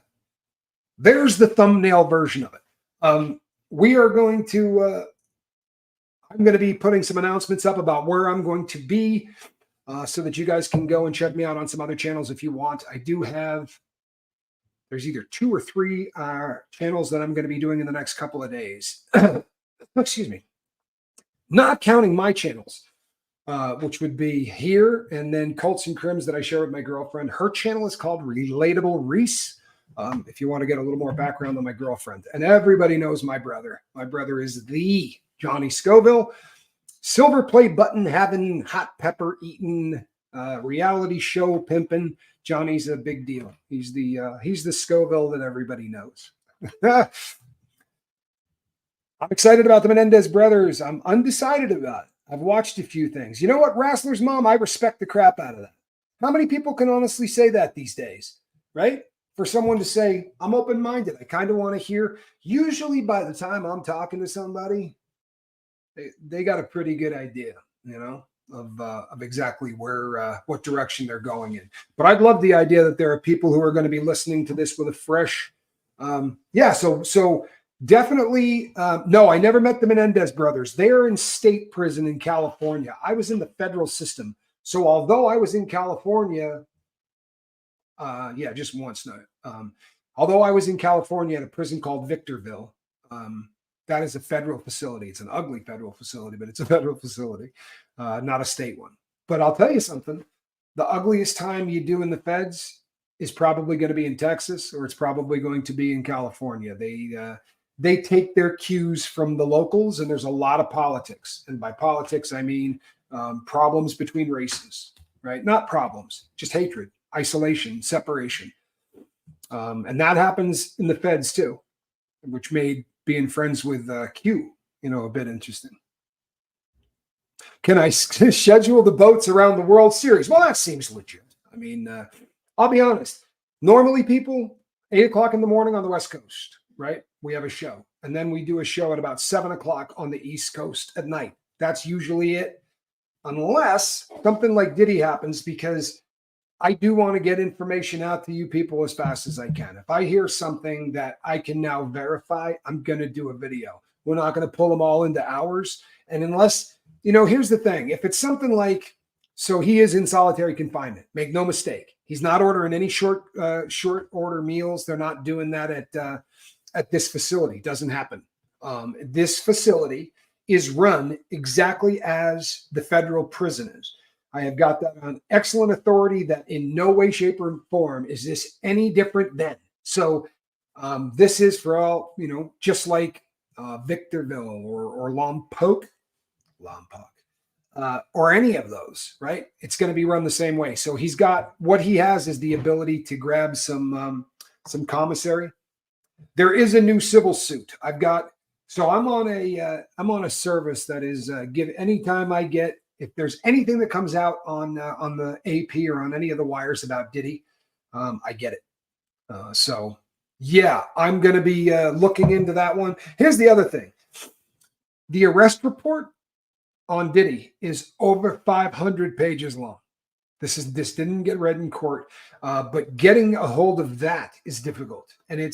thumbnail version of it. We are going to... I'm going to be putting some announcements up about where I'm going to be so that you guys can go and check me out on some other channels if you want. I do have... There's either 2 or 3 channels that I'm going to be doing in the next couple of days. Excuse me. Not counting my channels, which would be here and then Cults and Crims that I share with my girlfriend. Her channel is called Relatable Reese. If you want to get a little more background on my girlfriend. And everybody knows my brother. My brother is the Johnny Scoville. Silver play button having, hot pepper eating, reality show pimping. Johnny's a big deal. He's the Scoville that everybody knows. I'm excited about the Menendez brothers. I'm undecided about it. I've watched a few things. You know what, Rassler's mom? I respect the crap out of that. How many people can honestly say that these days, right? For someone to say, I'm open-minded. I kind of want to hear. Usually by the time I'm talking to somebody, they got a pretty good idea, of exactly where, what direction they're going in. But I'd love the idea that there are people who are going to be listening to this with a fresh, So definitely, no, I never met the Menendez brothers. They are in state prison in California. I was in the federal system. So although I was in California, just once now. Although I was in California at a prison called Victorville, that is a federal facility. It's an ugly federal facility, but it's a federal facility, not a state one. But I'll tell you something. The ugliest time you do in the feds is probably going to be in Texas, or it's probably going to be in California. They take their cues from the locals, and there's a lot of politics. And by politics, I mean problems between races, right? Not problems, just hatred, isolation, separation. And that happens in the feds too, which made being friends with Q, a bit interesting. Can I schedule the boats around the World Series? Well, that seems legit. I mean, I'll be honest. Normally, people, 8 o'clock in the morning on the West Coast, right? We have a show. And then we do a show at about 7 o'clock on the East Coast at night. That's usually it. Unless something like Diddy happens, because I do want to get information out to you people as fast as I can. If I hear something that I can now verify, I'm going to do a video. We're not going to pull them all into hours. And unless, here's the thing. If it's something like, so he is in solitary confinement, make no mistake. He's not ordering any short order meals. They're not doing that at this facility. Doesn't happen. This facility is run exactly as the federal prison is. I have got that on excellent authority that in no way, shape, or form is this any different than. So this is for all, just like Victorville or Lompoc, or any of those, right? It's going to be run the same way. So he's got, what he has is the ability to grab some commissary. There is a new civil suit. I'm on a service that is anytime I get, if there's anything that comes out on the AP or on any of the wires about Diddy, I get it. So yeah, I'm going to be looking into that one. Here's the other thing. The arrest report on Diddy is over 500 pages long. This didn't get read in court, but getting a hold of that is difficult. And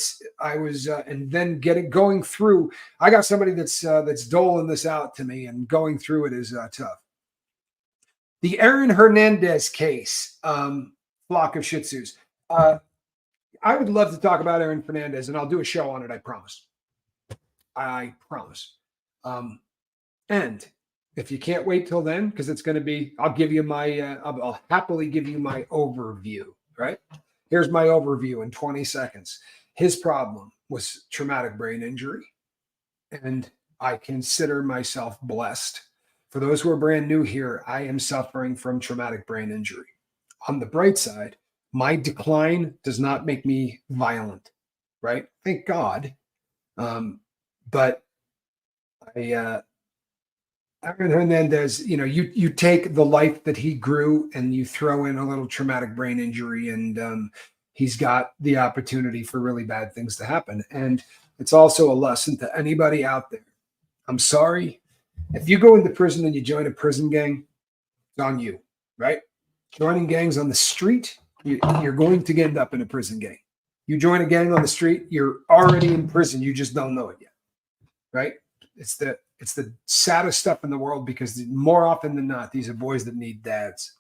going through. I got somebody that's doling this out to me, and going through it is tough. The Aaron Hernandez case, flock of Shih Tzus. I would love to talk about Aaron Fernandez, and I'll do a show on it. I promise. And if you can't wait till then, because it's going to be, I'll happily give you my overview, right? Here's my overview in 20 seconds. His problem was traumatic brain injury, and I consider myself blessed. For those who are brand new here, I am suffering from traumatic brain injury. On the bright side, my decline does not make me violent, right? Thank God. But Aaron Hernandez, you take the life that he grew and you throw in a little traumatic brain injury, and he's got the opportunity for really bad things to happen. And it's also a lesson to anybody out there. I'm sorry. If you go into prison and you join a prison gang, it's on you, right? Joining gangs on the street, you're going to end up in a prison gang. You join a gang on the street, you're already in prison. You just don't know it yet, right? It's the saddest stuff in the world, because more often than not, these are boys that need dads.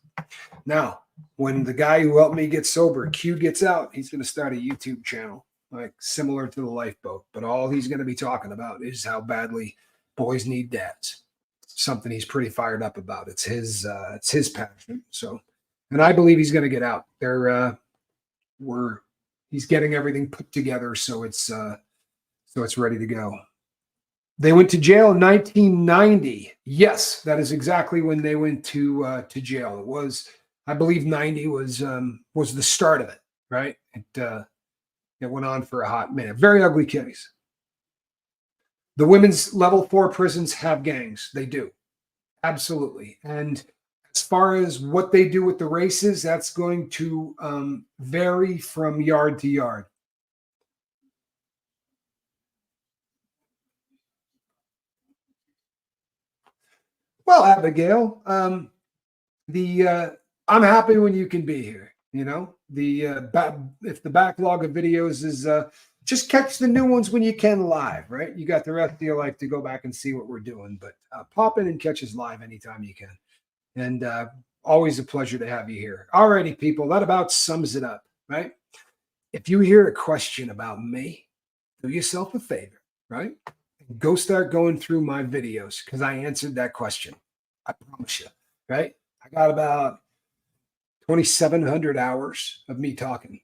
Now, when the guy who helped me get sober, Q, gets out, he's going to start a YouTube channel, like similar to the Lifeboat. But all he's going to be talking about is how badly boys need dads. Something he's pretty fired up about. It's his passion. So, and I believe he's going to get out. He's getting everything put together, so it's ready to go. They went to jail in 1990. Yes, that is exactly when they went to jail. It was, I believe, 90 was the start of it. Right? It went on for a hot minute. Very ugly case. The women's level 4 prisons have gangs. They do. Absolutely. And as far as what they do with the races, that's going to vary from yard to yard. Well, Abigail, the I'm happy when you can be here. You know, if the backlog of videos is just catch the new ones when you can live, right? You got the rest of your life to go back and see what we're doing, but pop in and catch us live anytime you can. And always a pleasure to have you here. Alrighty, people, that about sums it up, right? If you hear a question about me, do yourself a favor, right? Go start going through my videos because I answered that question. I promise you, right? I got about 2,700 hours of me talking.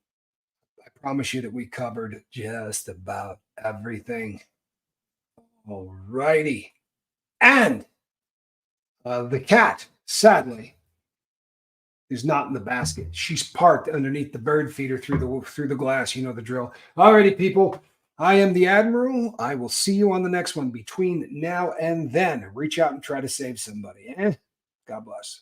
I promise you that we covered just about everything. All righty. And the cat, sadly, is not in the basket. She's parked underneath the bird feeder through the glass. You know the drill. All righty, people. I am the Admiral. I will see you on the next one. Between now and then, reach out and try to save somebody. God bless.